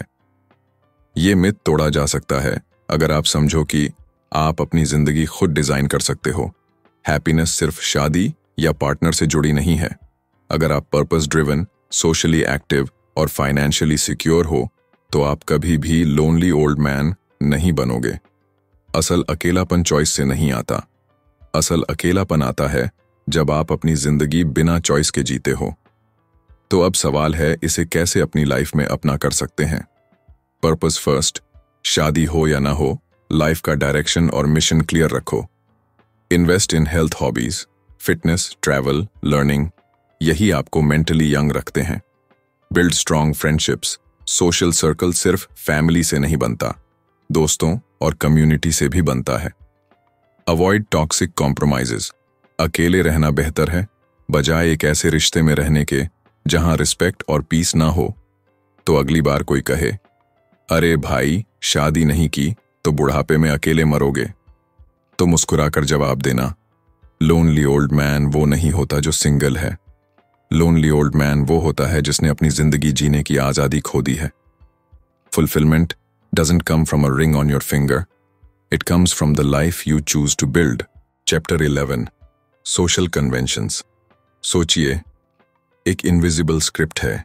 ये मिथ तोड़ा जा सकता है अगर आप समझो कि आप अपनी जिंदगी खुद डिजाइन कर सकते हो। हैप्पीनेस सिर्फ शादी या पार्टनर से जुड़ी नहीं है। अगर आप पर्पस ड्रिवन, सोशली एक्टिव और फाइनेंशियली सिक्योर हो, तो आप कभी भी लोनली ओल्ड मैन नहीं बनोगे। असल अकेलापन चॉइस से नहीं आता। असल अकेलापन आता है जब आप अपनी जिंदगी बिना चॉइस के जीते हो। तो अब सवाल है, इसे कैसे अपनी लाइफ में अपना कर सकते हैं? पर्पस फर्स्ट, शादी हो या ना हो, लाइफ का डायरेक्शन और मिशन क्लियर रखो। Invest in health, hobbies, fitness, travel, learning, यही आपको मेंटली यंग रखते हैं। Build strong friendships, social circle सिर्फ फैमिली से नहीं बनता, दोस्तों और कम्युनिटी से भी बनता है। अवॉइड टॉक्सिक कॉम्प्रोमाइजेस, अकेले रहना बेहतर है बजाय एक ऐसे रिश्ते में रहने के जहां रिस्पेक्ट और पीस ना हो। तो अगली बार कोई कहे, अरे भाई शादी नहीं की तो बुढ़ापे में अकेले मरोगे, तो मुस्कुराकर जवाब देना, लोनली ओल्ड मैन वो नहीं होता जो सिंगल है। लोनली ओल्ड मैन वो होता है जिसने अपनी जिंदगी जीने की आजादी खो दी है। Fulfilment doesn't come from a ring on your finger. It comes from the life you choose to build. Chapter 11, Social Conventions. सोचिए, एक इनविजिबल स्क्रिप्ट है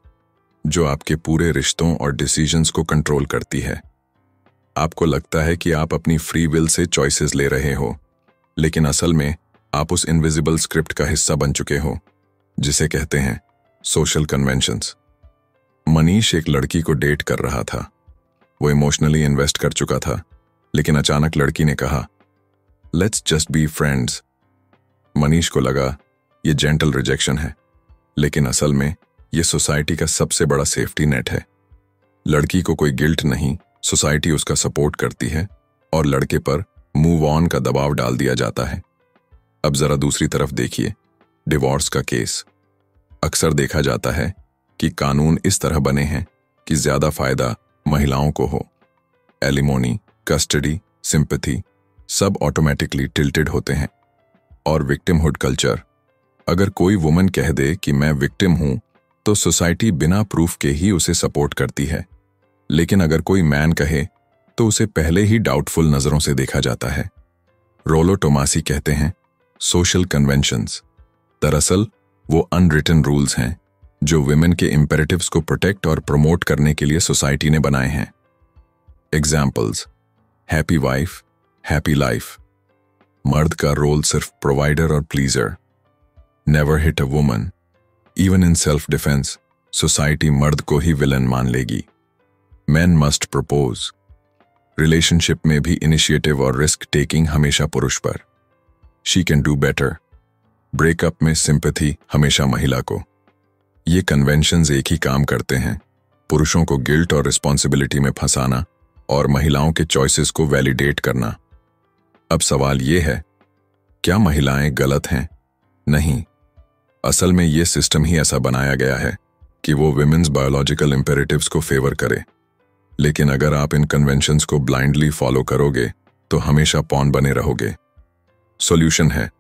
जो आपके पूरे रिश्तों और डिसीजंस को कंट्रोल करती है। आपको लगता है कि आप अपनी फ्री विल से चॉइसेस ले रहे हो, लेकिन असल में आप उस इनविजिबल स्क्रिप्ट का हिस्सा बन चुके हो, जिसे कहते हैं सोशल कन्वेंशंस। मनीष एक लड़की को डेट कर रहा था। वो इमोशनली इन्वेस्ट कर चुका था, लेकिन अचानक लड़की ने कहा, let's just be friends. Manish को लगा ये जेंटल रिजेक्शन है, लेकिन असल में ये सोसाइटी का सबसे बड़ा सेफ्टी नेट है। लड़की को कोई गिल्ट नहीं, सोसाइटी उसका सपोर्ट करती है और लड़के पर मूव ऑन का दबाव डाल दिया जाता है। अब जरा दूसरी तरफ देखिए, डिवोर्स का केस। अक्सर देखा जाता है कि कानून इस तरह बने हैं कि ज्यादा फायदा महिलाओं को हो। एलिमोनी, कस्टडी, सिंपैथी सब ऑटोमेटिकली टिल्टेड होते हैं। और विक्टिमहुड कल्चर, अगर कोई वुमन कह दे कि मैं विक्टिम हूं, तो सोसाइटी बिना प्रूफ के ही उसे सपोर्ट करती है। लेकिन अगर कोई मैन कहे, तो उसे पहले ही डाउटफुल नजरों से देखा जाता है। रोलो टोमासी कहते हैं, सोशल कन्वेंशंस दरअसल वो अनरिटन रूल्स हैं जो विमेन के इंपेरेटिव्स को प्रोटेक्ट और प्रमोट करने के लिए सोसाइटी ने बनाए हैं। Examples, happy wife, happy life. मर्द का रोल सिर्फ प्रोवाइडर और pleaser. Never hit a woman, even in self defence society मर्द को ही विलन मान लेगी। मेन मस्ट प्रपोज, रिलेशनशिप में भी इनिशिएटिव और रिस्क टेकिंग हमेशा पुरुष पर। She can do better, breakup में सिंपैथी हमेशा महिला को। ये कन्वेंशंस एक ही काम करते हैं, पुरुषों को गिल्ट और रिस्पॉन्सिबिलिटी में फंसाना और महिलाओं के चॉइसेस को वैलिडेट करना। अब सवाल ये है, क्या महिलाएं गलत हैं? नहीं, असल में ये सिस्टम ही ऐसा बनाया गया है कि वो विमेन्स बायोलॉजिकल इंपेरेटिव्स को फेवर करे। लेकिन अगर आप इन कन्वेंशंस को ब्लाइंडली फॉलो करोगे तो हमेशा पॉन बने रहोगे। सॉल्यूशन है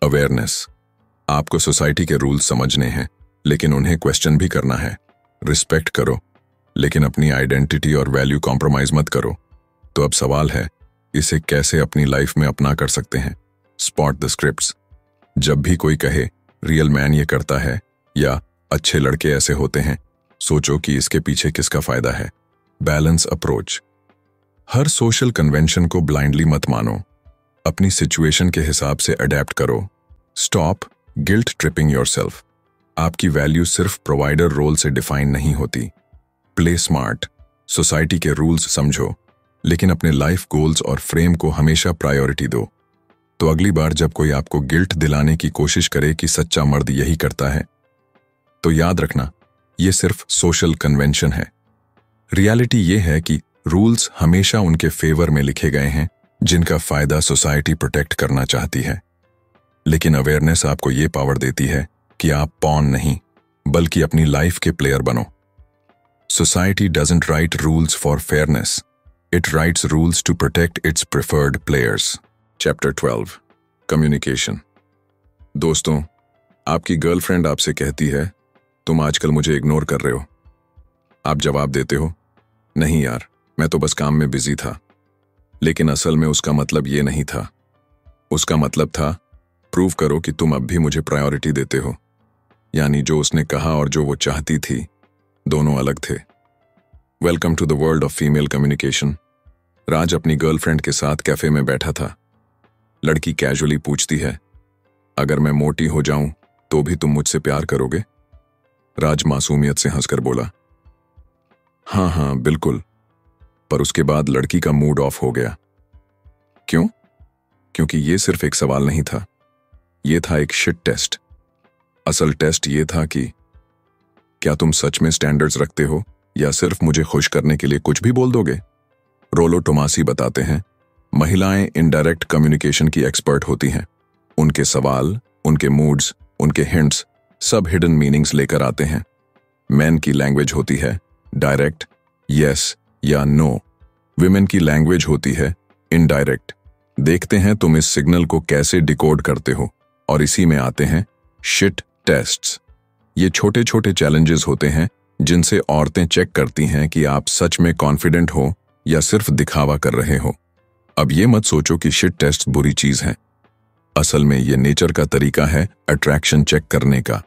अवेयरनेस। आपको सोसाइटी के रूल्स समझने हैं, लेकिन उन्हें क्वेश्चन भी करना है। रिस्पेक्ट करो, लेकिन अपनी आइडेंटिटी और वैल्यू कॉम्प्रोमाइज मत करो। तो अब सवाल है, इसे कैसे अपनी लाइफ में अपना कर सकते हैं? Spot the scripts. जब भी कोई कहे रियल मैन ये करता है या अच्छे लड़के ऐसे होते हैं, सोचो कि इसके पीछे किसका फायदा है। Balance approach. हर सोशल कन्वेंशन को ब्लाइंडली मत मानो, अपनी सिचुएशन के हिसाब से अडेप्ट करो। Stop guilt tripping yourself. आपकी वैल्यू सिर्फ प्रोवाइडर रोल से डिफाइन नहीं होती। Play smart. सोसाइटी के रूल्स समझो, लेकिन अपने लाइफ गोल्स और फ्रेम को हमेशा प्रायोरिटी दो। तो अगली बार जब कोई आपको गिल्ट दिलाने की कोशिश करे कि सच्चा मर्द यही करता है, तो याद रखना, ये सिर्फ सोशल कन्वेंशन है। रियलिटी ये है कि रूल्स हमेशा उनके फेवर में लिखे गए हैं जिनका फायदा सोसाइटी प्रोटेक्ट करना चाहती है। लेकिन अवेयरनेस आपको ये पावर देती है कि आप पॉन नहीं, बल्कि अपनी लाइफ के प्लेयर बनो। Society doesn't write rules for fairness, it writes rules to protect its preferred players. Chapter 12, communication. दोस्तों, आपकी गर्लफ्रेंड आपसे कहती है, तुम आजकल मुझे इग्नोर कर रहे हो। आप जवाब देते हो, नहीं यार, मैं तो बस काम में बिजी था। लेकिन असल में उसका मतलब ये नहीं था। उसका मतलब था, प्रूव करो कि तुम अब भी मुझे प्रायोरिटी देते हो। यानी जो उसने कहा और जो वो चाहती थी, दोनों अलग थे। Welcome to the world of female communication. Raj अपनी गर्लफ्रेंड के साथ कैफे में बैठा था। लड़की कैजुअली पूछती है, अगर मैं मोटी हो जाऊं तो भी तुम मुझसे प्यार करोगे? राज मासूमियत से हंसकर बोला, हाँ हाँ बिल्कुल। पर उसके बाद लड़की का मूड ऑफ हो गया। क्यों? क्योंकि ये सिर्फ एक सवाल नहीं था, ये था एक शिट टेस्ट। असल टेस्ट ये था कि क्या तुम सच में स्टैंडर्ड्स रखते हो या सिर्फ मुझे खुश करने के लिए कुछ भी बोल दोगे? रोलो टोमासी बताते हैं, महिलाएं इनडायरेक्ट कम्युनिकेशन की एक्सपर्ट होती हैं। उनके सवाल, उनके मूड्स, उनके हिंट्स सब हिडन मीनिंग्स लेकर आते हैं। मैन की लैंग्वेज होती है डायरेक्ट, यस या नो। विमेन की लैंग्वेज होती है इनडायरेक्ट। देखते हैं तुम इस सिग्नल को कैसे डिकोड करते हो। और इसी में आते हैं शिट टेस्ट्स। ये छोटे छोटे चैलेंजेस होते हैं जिनसे औरतें चेक करती हैं कि आप सच में कॉन्फिडेंट हो या सिर्फ दिखावा कर रहे हो। अब ये मत सोचो कि शिट टेस्ट बुरी चीज है। असल में ये नेचर का तरीका है अट्रैक्शन चेक करने का।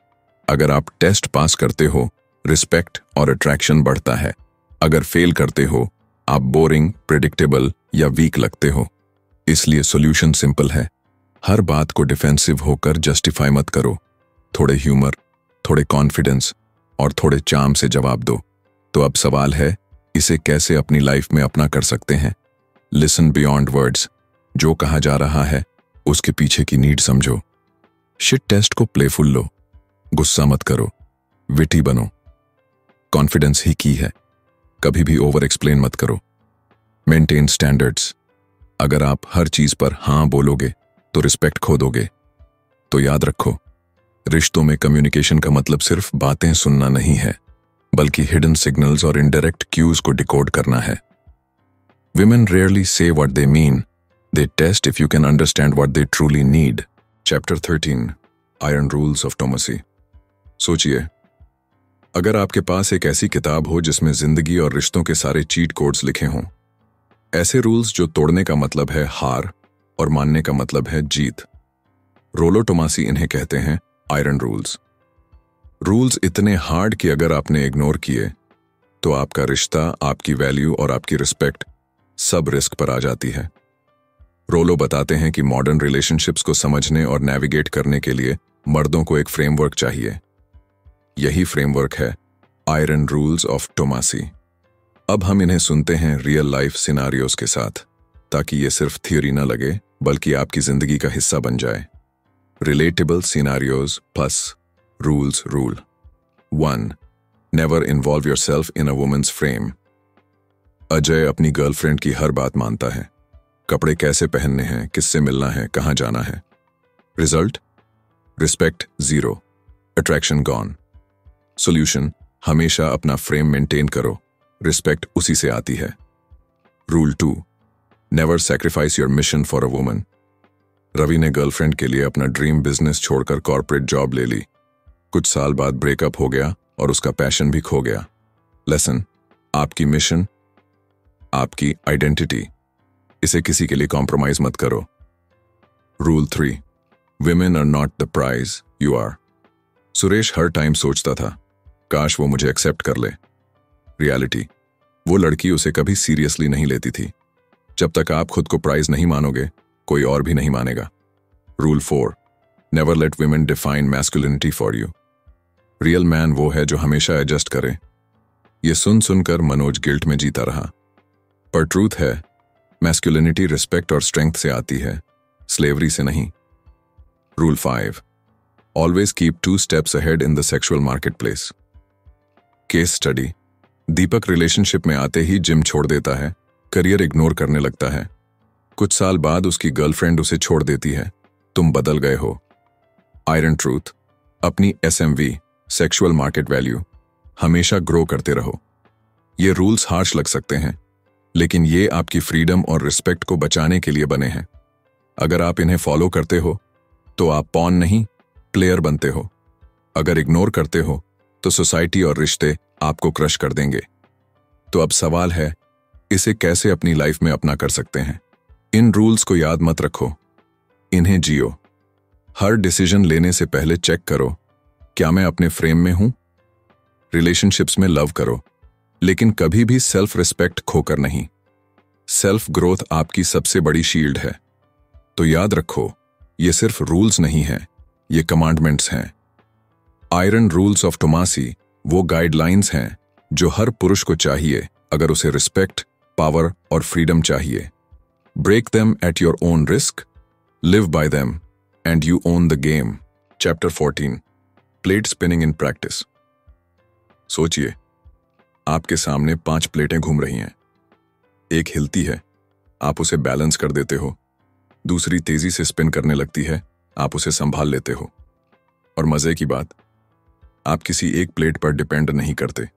अगर आप टेस्ट पास करते हो, रिस्पेक्ट और अट्रैक्शन बढ़ता है। अगर फेल करते हो, आप बोरिंग, प्रेडिक्टेबल या वीक लगते हो। इसलिए सॉल्यूशन सिंपल है, हर बात को डिफेंसिव होकर जस्टिफाई मत करो। थोड़े ह्यूमर, थोड़े कॉन्फिडेंस और थोड़े चार्म से जवाब दो। तो अब सवाल है, इसे कैसे अपनी लाइफ में अपना कर सकते हैं? Listen beyond words. जो कहा जा रहा है उसके पीछे की नीड समझो। शिट टेस्ट को प्लेफुल लो, गुस्सा मत करो, विटी बनो। कॉन्फिडेंस ही की है, कभी भी ओवर एक्सप्लेन मत करो। Maintain standards. अगर आप हर चीज पर हां बोलोगे तो रिस्पेक्ट खो दोगे। तो याद रखो, रिश्तों में कम्युनिकेशन का मतलब सिर्फ बातें सुनना नहीं है, बल्कि हिडन सिग्नल्स और इनडायरेक्ट क्यूज को डिकोड करना है। Women rarely say what they mean. They test if you can understand what they truly need. Chapter 13, Iron Rules of Tomacy. सोचिए, अगर आपके पास एक ऐसी किताब हो जिसमें जिंदगी और रिश्तों के सारे चीट कोड्स लिखे हों, ऐसे रूल्स जो तोड़ने का मतलब है हार और मानने का मतलब है जीत। रोलो टोमासी इन्हें कहते हैं आयरन रूल्स। रूल्स इतने हार्ड कि अगर आपने इग्नोर किए तो आपका रिश्ता, आपकी वैल्यू और आपकी रिस्पेक्ट सब रिस्क पर आ जाती है। रोलो बताते हैं कि मॉडर्न रिलेशनशिप्स को समझने और नेविगेट करने के लिए मर्दों को एक फ्रेमवर्क चाहिए। यही फ्रेमवर्क है आयरन रूल्स ऑफ टोमासी। अब हम इन्हें सुनते हैं रियल लाइफ सिनारियोस के साथ, ताकि ये सिर्फ थियोरी ना लगे बल्कि आपकी जिंदगी का हिस्सा बन जाए। Relatable scenarios plus rules rule 1. Never involve yourself in a women's frame. Ajay अपनी गर्लफ्रेंड की हर बात मानता है। कपड़े कैसे पहनने हैं, किससे मिलना है, कहां जाना है। Result, respect 0, attraction gone. Solution, हमेशा अपना फ्रेम मेंटेन करो, रिस्पेक्ट उसी से आती है। Rule 2, never sacrifice your mission for a woman. Ravi ने गर्लफ्रेंड के लिए अपना ड्रीम बिजनेस छोड़कर कॉर्पोरेट जॉब ले ली। कुछ साल बाद ब्रेकअप हो गया और उसका पैशन भी खो गया। लेसन, आपकी मिशन, आपकी आइडेंटिटी, इसे किसी के लिए कॉम्प्रोमाइज मत करो। Rule 3, women are not the prize, you are. Suresh हर टाइम सोचता था, काश वो मुझे एक्सेप्ट कर ले। रियलिटी, वो लड़की उसे कभी सीरियसली नहीं लेती थी। जब तक आप खुद को प्राइज नहीं मानोगे, कोई और भी नहीं मानेगा। Rule 4, never let women define masculinity for you. Real man वो है जो हमेशा एडजस्ट करे। ये सुन सुनकर मनोज गिल्ट में जीता रहा, पर ट्रूथ है, मैस्कुलिनिटी रिस्पेक्ट और स्ट्रेंथ से आती है, स्लेवरी से नहीं। Rule 5, always keep 2 steps ahead in the sexual market place. Case study, Deepak relationship में आते ही जिम छोड़ देता है, करियर इग्नोर करने लगता है। कुछ साल बाद उसकी गर्लफ्रेंड उसे छोड़ देती है, तुम बदल गए हो। आयरन ट्रूथ, अपनी SMV, सेक्सुअल मार्केट वैल्यू, हमेशा ग्रो करते रहो। ये रूल्स हार्श लग सकते हैं, लेकिन ये आपकी फ्रीडम और रिस्पेक्ट को बचाने के लिए बने हैं। अगर आप इन्हें फॉलो करते हो तो आप पॉन नहीं, प्लेयर बनते हो। अगर इग्नोर करते हो तो सोसाइटी और रिश्ते आपको क्रश कर देंगे। तो अब सवाल है, इसे कैसे अपनी लाइफ में अपना कर सकते हैं? इन रूल्स को याद मत रखो, इन्हें जियो। हर डिसीजन लेने से पहले चेक करो, क्या मैं अपने फ्रेम में हूं? रिलेशनशिप्स में लव करो, लेकिन कभी भी सेल्फ रिस्पेक्ट खोकर नहीं। सेल्फ ग्रोथ आपकी सबसे बड़ी शील्ड है। तो याद रखो, ये सिर्फ रूल्स नहीं हैं, ये कमांडमेंट्स हैं। आयरन रूल्स ऑफ टोमासी वो गाइडलाइंस हैं जो हर पुरुष को चाहिए अगर उसे रिस्पेक्ट, पावर और फ्रीडम चाहिए। Break them at your own risk, live by them and you own the game. Chapter 14, plate spinning in practice. सोचिए, आपके सामने 5 प्लेटें घूम रही हैं। एक हिलती है, आप उसे बैलेंस कर देते हो। दूसरी तेजी से स्पिन करने लगती है, आप उसे संभाल लेते हो। और मजे की बात, आप किसी एक प्लेट पर डिपेंड नहीं करते।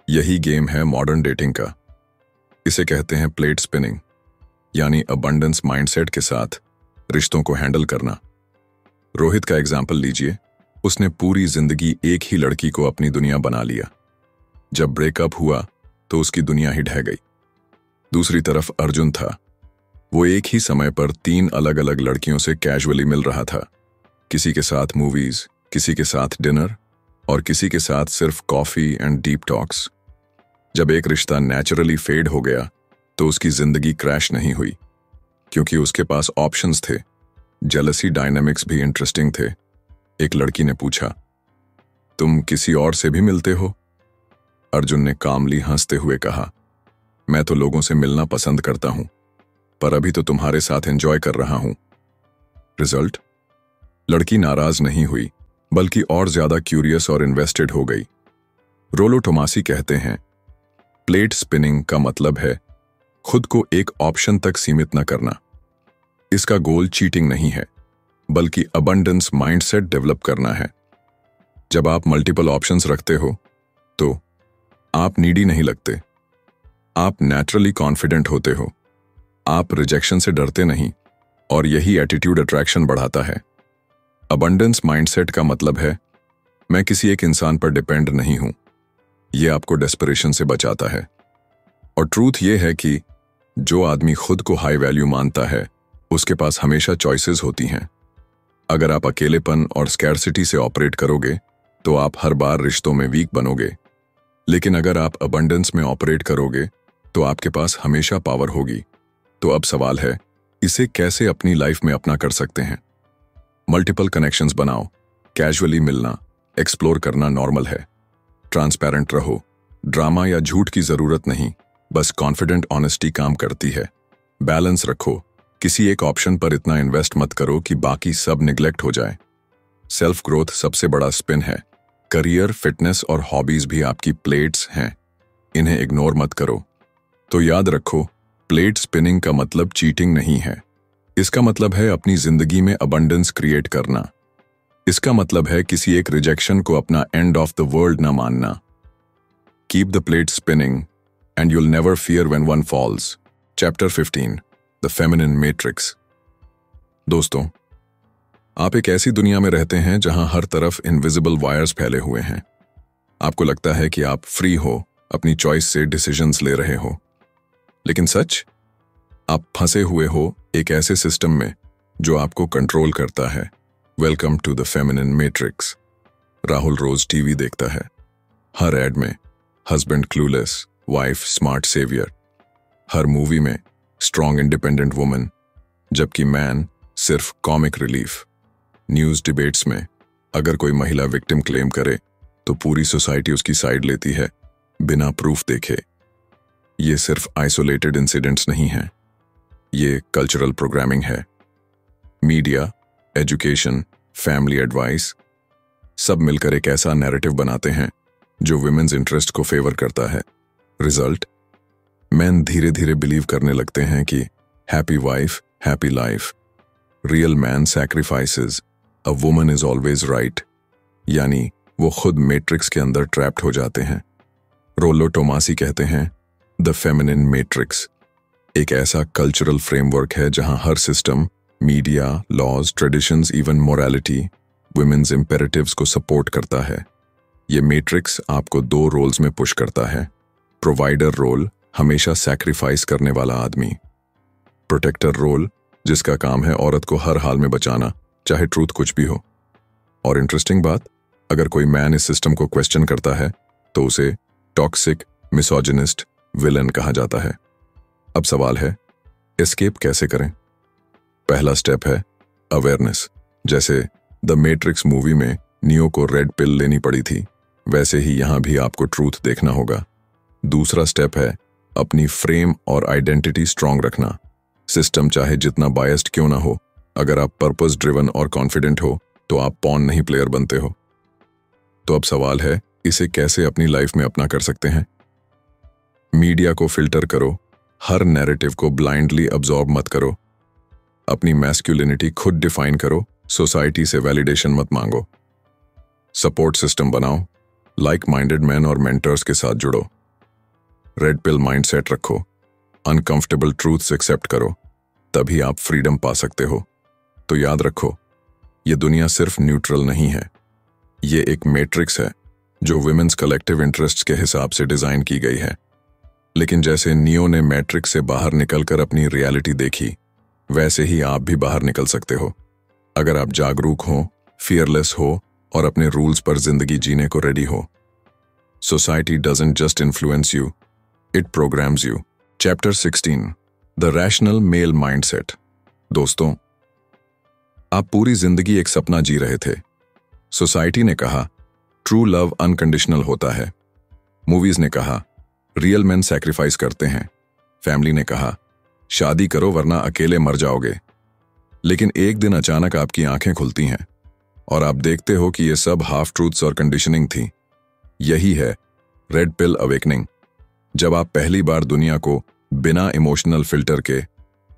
यही गेम है मॉडर्न डेटिंग का। इसे कहते हैं प्लेट स्पिनिंग, यानी अबंडेंस माइंडसेट के साथ रिश्तों को हैंडल करना। रोहित का एग्जाम्पल लीजिए, उसने पूरी जिंदगी एक ही लड़की को अपनी दुनिया बना लिया। जब ब्रेकअप हुआ तो उसकी दुनिया ही ढह गई। दूसरी तरफ अर्जुन था, वो एक ही समय पर 3 अलग अलग लड़कियों से कैजुअली मिल रहा था। किसी के साथ मूवीज, किसी के साथ डिनर और किसी के साथ सिर्फ कॉफी एंड डीप टॉक्स। जब एक रिश्ता नेचुरली फेड हो गया तो उसकी जिंदगी क्रैश नहीं हुई, क्योंकि उसके पास ऑप्शंस थे। जेलसी डायनामिक्स भी इंटरेस्टिंग थे। एक लड़की ने पूछा, तुम किसी और से भी मिलते हो? अर्जुन ने कामली हंसते हुए कहा, मैं तो लोगों से मिलना पसंद करता हूं, पर अभी तो तुम्हारे साथ एंजॉय कर रहा हूं। रिजल्ट, लड़की नाराज नहीं हुई, बल्कि और ज्यादा क्यूरियस और इन्वेस्टेड हो गई। रोलो टोमासी कहते हैं, प्लेट स्पिनिंग का मतलब है खुद को एक ऑप्शन तक सीमित न करना। इसका गोल चीटिंग नहीं है, बल्कि अबंडेंस माइंडसेट डेवलप करना है। जब आप मल्टीपल ऑप्शंस रखते हो तो आप नीडी नहीं लगते, आप नेचुरली कॉन्फिडेंट होते हो, आप रिजेक्शन से डरते नहीं, और यही एटीट्यूड अट्रैक्शन बढ़ाता है। अबंडेंस माइंडसेट का मतलब है, मैं किसी एक इंसान पर डिपेंड नहीं हूं। यह आपको डेस्परेशन से बचाता है। और ट्रूथ यह है कि जो आदमी खुद को हाई वैल्यू मानता है, उसके पास हमेशा चॉइसेस होती हैं। अगर आप अकेलेपन और स्कैर्सिटी से ऑपरेट करोगे तो आप हर बार रिश्तों में वीक बनोगे, लेकिन अगर आप अबंडेंस में ऑपरेट करोगे तो आपके पास हमेशा पावर होगी। तो अब सवाल है, इसे कैसे अपनी लाइफ में अपना कर सकते हैं? मल्टीपल कनेक्शंस बनाओ, कैजुअली मिलना, एक्सप्लोर करना नॉर्मल है। ट्रांसपेरेंट रहो, ड्रामा या झूठ की जरूरत नहीं, बस कॉन्फिडेंट ऑनेस्टी काम करती है। बैलेंस रखो, किसी एक ऑप्शन पर इतना इन्वेस्ट मत करो कि बाकी सब निगलेक्ट हो जाए। सेल्फ ग्रोथ सबसे बड़ा स्पिन है। करियर, फिटनेस और हॉबीज भी आपकी प्लेट्स हैं, इन्हें इग्नोर मत करो। तो याद रखो, प्लेट स्पिनिंग का मतलब चीटिंग नहीं है। इसका मतलब है अपनी जिंदगी में अबंडेंस क्रिएट करना। इसका मतलब है किसी एक रिजेक्शन को अपना एंड ऑफ द वर्ल्ड ना मानना। Keep the plate spinning and you'll never fear when one falls. Chapter 15, the feminine matrix. दोस्तों, आप एक ऐसी दुनिया में रहते हैं जहां हर तरफ इनविजिबल वायर्स फैले हुए हैं। आपको लगता है कि आप फ्री हो, अपनी चॉइस से डिसीजंस ले रहे हो, लेकिन सच, आप फंसे हुए हो एक ऐसे सिस्टम में जो आपको कंट्रोल करता है। Welcome to the feminine matrix. Rahul रोज टीवी देखता है। हर एड में husband clueless, wife smart saviour. हर मूवी में स्ट्रॉन्ग इंडिपेंडेंट वुमन, जबकि मैन सिर्फ कॉमिक रिलीफ। न्यूज डिबेट्स में अगर कोई महिला विक्टिम क्लेम करे तो पूरी सोसाइटी उसकी साइड लेती है बिना प्रूफ देखे। ये सिर्फ आइसोलेटेड इंसिडेंट्स नहीं हैं, ये कल्चरल प्रोग्रामिंग है। मीडिया, एजुकेशन, फैमिली एडवाइस सब मिलकर एक ऐसा नैरेटिव बनाते हैं जो वुमेन्स इंटरेस्ट को फेवर करता है। रिजल्ट, मैन धीरे धीरे बिलीव करने लगते हैं कि happy wife happy life. Real man sacrifices, a woman is always right, यानी वो खुद मैट्रिक्स के अंदर ट्रैप्ड हो जाते हैं। रोलो टोमासी कहते हैं द फेमिनिन मैट्रिक्स एक ऐसा कल्चरल फ्रेमवर्क है जहां हर system, media, laws, traditions, even morality women's imperatives को सपोर्ट करता है। ये मैट्रिक्स आपको दो रोल्स में पुश करता है। प्रोवाइडर रोल, हमेशा सैक्रिफाइस करने वाला आदमी। प्रोटेक्टर रोल, जिसका काम है औरत को हर हाल में बचाना, चाहे ट्रूथ कुछ भी हो। और इंटरेस्टिंग बात, अगर कोई मैन इस सिस्टम को क्वेश्चन करता है तो उसे टॉक्सिक, मिसोजिनिस्ट, विलन कहा जाता है। अब सवाल है, एस्केप कैसे करें? पहला स्टेप है अवेयरनेस। जैसे द मैट्रिक्स मूवी में नियो को रेड पिल लेनी पड़ी थी, वैसे ही यहां भी आपको ट्रूथ देखना होगा। दूसरा स्टेप है अपनी फ्रेम और आइडेंटिटी स्ट्रांग रखना। सिस्टम चाहे जितना बायस्ड क्यों ना हो, अगर आप पर्पस ड्रिवन और कॉन्फिडेंट हो तो आप पॉन नहीं प्लेयर बनते हो। तो अब सवाल है, इसे कैसे अपनी लाइफ में अपना कर सकते हैं? मीडिया को फिल्टर करो, हर नैरेटिव को ब्लाइंडली अब्सॉर्ब मत करो। अपनी मैस्कुलिनिटी खुद डिफाइन करो, सोसाइटी से वैलिडेशन मत मांगो। सपोर्ट सिस्टम बनाओ, लाइक माइंडेड मैन और मेंटर्स के साथ जुड़ो। रेड पिल माइंडसेट रखो, अनकंफर्टेबल ट्रूथ्स एक्सेप्ट करो, तभी आप फ्रीडम पा सकते हो। तो याद रखो, ये दुनिया सिर्फ न्यूट्रल नहीं है, ये एक मैट्रिक्स है जो वुमेन्स कलेक्टिव इंटरेस्ट्स के हिसाब से डिजाइन की गई है। लेकिन जैसे नियो ने मैट्रिक्स से बाहर निकलकर अपनी रियलिटी देखी, वैसे ही आप भी बाहर निकल सकते हो। अगर आप जागरूक हो, फियरलेस हो और अपने रूल्स पर जिंदगी जीने को रेडी हो। Society doesn't just influence you, it programs you. Chapter 16, the rational male mindset. दोस्तों, आप पूरी जिंदगी एक सपना जी रहे थे। सोसाइटी ने कहा ट्रू लव अनकंडीशनल होता है। मूवीज ने कहा रियल मैन सैक्रिफाइस करते हैं। फैमिली ने कहा शादी करो वरना अकेले मर जाओगे। लेकिन एक दिन अचानक आपकी आंखें खुलती हैं और आप देखते हो कि ये सब हाफ ट्रूथ्स और कंडीशनिंग थी। यही है रेड पिल अवेकनिंग। जब आप पहली बार दुनिया को बिना इमोशनल फिल्टर के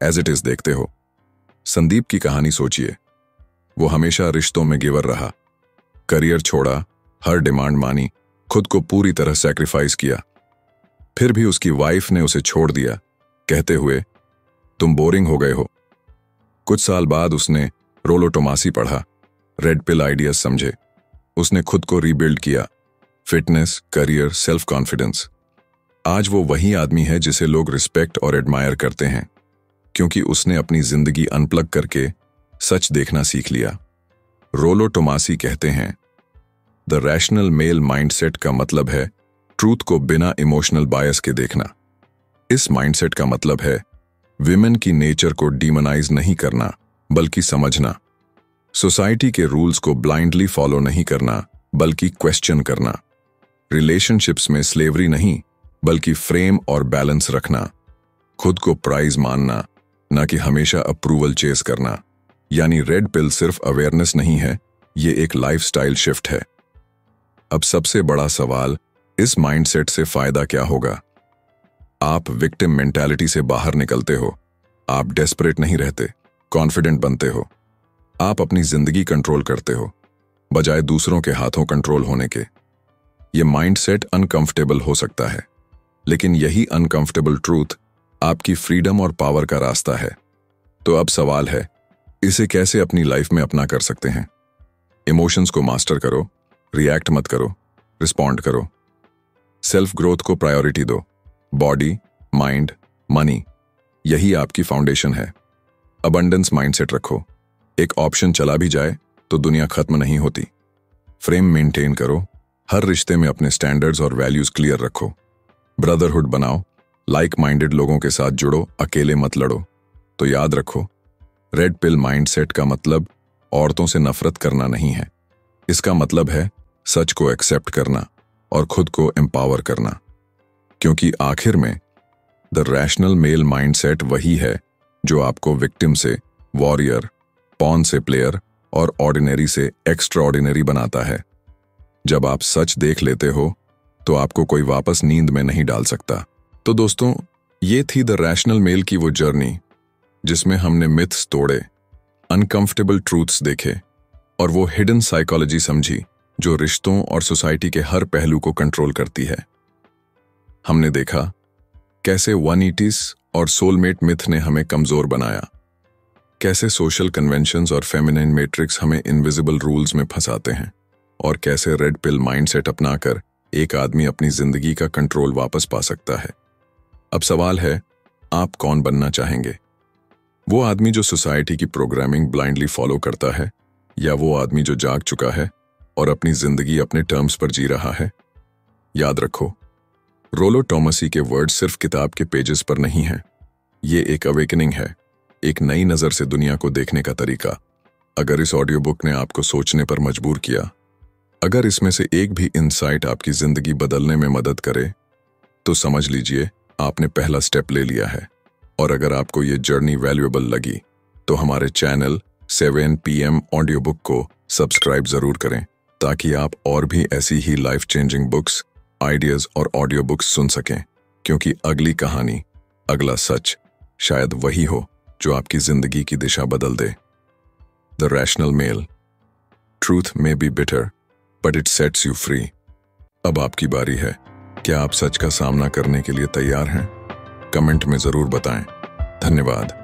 एज इट इज देखते हो। संदीप की कहानी सोचिए, वो हमेशा रिश्तों में गिवर रहा, करियर छोड़ा, हर डिमांड मानी, खुद को पूरी तरह सैक्रिफाइस किया। फिर भी उसकी वाइफ ने उसे छोड़ दिया, कहते हुए तुम बोरिंग हो गए हो। कुछ साल बाद उसने रोलो टोमासी पढ़ा, रेड पिल आइडियाज समझे, उसने खुद को रीबिल्ड किया, फिटनेस, करियर, सेल्फ कॉन्फिडेंस। आज वो वही आदमी है जिसे लोग रिस्पेक्ट और एडमायर करते हैं, क्योंकि उसने अपनी जिंदगी अनप्लग करके सच देखना सीख लिया। रोलो टोमासी कहते हैं द रैशनल मेल माइंडसेट का मतलब है ट्रूथ को बिना इमोशनल बायस के देखना। इस माइंडसेट का मतलब है विमेन की नेचर को डीमोनाइज नहीं करना, बल्कि समझना। सोसाइटी के रूल्स को ब्लाइंडली फॉलो नहीं करना, बल्कि क्वेश्चन करना। रिलेशनशिप्स में स्लेवरी नहीं, बल्कि फ्रेम और बैलेंस रखना। खुद को प्राइज मानना, ना कि हमेशा अप्रूवल चेस करना। यानी रेड पिल सिर्फ अवेयरनेस नहीं है, ये एक लाइफस्टाइल शिफ्ट है। अब सबसे बड़ा सवाल, इस माइंडसेट से फायदा क्या होगा? आप विक्टिम मेंटालिटी से बाहर निकलते हो, आप डेस्परेट नहीं रहते, कॉन्फिडेंट बनते हो। आप अपनी जिंदगी कंट्रोल करते हो, बजाय दूसरों के हाथों कंट्रोल होने के। ये माइंडसेट अनकंफर्टेबल हो सकता है, लेकिन यही अनकंफर्टेबल ट्रूथ आपकी फ्रीडम और पावर का रास्ता है। तो अब सवाल है, इसे कैसे अपनी लाइफ में अपना कर सकते हैं? इमोशंस को मास्टर करो, रिएक्ट मत करो, रिस्पॉन्ड करो। सेल्फ ग्रोथ को प्रायोरिटी दो। बॉडी, माइंड, मनी, यही आपकी फाउंडेशन है। अबंडेंस माइंडसेट रखो। एक ऑप्शन चला भी जाए तो दुनिया खत्म नहीं होती। फ्रेम मेंटेन करो। हर रिश्ते में अपने स्टैंडर्ड्स और वैल्यूज क्लियर रखो। ब्रदरहुड बनाओ। लाइक माइंडेड लोगों के साथ जुड़ो, अकेले मत लड़ो। तो याद रखो, रेड पिल माइंडसेट का मतलब औरतों से नफरत करना नहीं है। इसका मतलब है सच को एक्सेप्ट करना और खुद को एम्पावर करना। क्योंकि आखिर में द रैशनल मेल माइंडसेट वही है जो आपको विक्टिम से वॉरियर, पॉन से प्लेयर और ऑर्डिनरी से एक्स्ट्रा ऑर्डिनरी बनाता है। जब आप सच देख लेते हो तो आपको कोई वापस नींद में नहीं डाल सकता। तो दोस्तों, ये थी द रैशनल मेल की वो जर्नी जिसमें हमने मिथ्स तोड़े, अनकंफर्टेबल ट्रूथ्स देखे और वो हिडन साइकोलॉजी समझी जो रिश्तों और सोसाइटी के हर पहलू को कंट्रोल करती है। हमने देखा कैसे 180s और सोलमेट मिथ ने हमें कमजोर बनाया, कैसे सोशल कन्वेंशंस और फेमिनिन मैट्रिक्स हमें इनविजिबल रूल्स में फंसाते हैं, और कैसे रेड पिल माइंडसेट अपनाकर एक आदमी अपनी जिंदगी का कंट्रोल वापस पा सकता है। अब सवाल है, आप कौन बनना चाहेंगे? वो आदमी जो सोसाइटी की प्रोग्रामिंग ब्लाइंडली फॉलो करता है, या वो आदमी जो जाग चुका है और अपनी जिंदगी अपने टर्म्स पर जी रहा है? याद रखो, रोलो टॉमसी के वर्ड्स सिर्फ किताब के पेजेस पर नहीं हैं। ये एक अवेकनिंग है, एक नई नज़र से दुनिया को देखने का तरीका। अगर इस ऑडियो बुक ने आपको सोचने पर मजबूर किया, अगर इसमें से एक भी इंसाइट आपकी जिंदगी बदलने में मदद करे, तो समझ लीजिए आपने पहला स्टेप ले लिया है। और अगर आपको ये जर्नी वैल्यूएबल लगी तो हमारे चैनल 7 PM ऑडियो बुक को सब्सक्राइब जरूर करें, ताकि आप और भी ऐसी ही लाइफ चेंजिंग बुक्स, आइडियाज और ऑडियो बुक्स सुन सकें। क्योंकि अगली कहानी, अगला सच शायद वही हो जो आपकी जिंदगी की दिशा बदल दे। The rational Male, truth may be bitter but it sets you free. अब आपकी बारी है। क्या आप सच का सामना करने के लिए तैयार हैं? कमेंट में जरूर बताएं। धन्यवाद।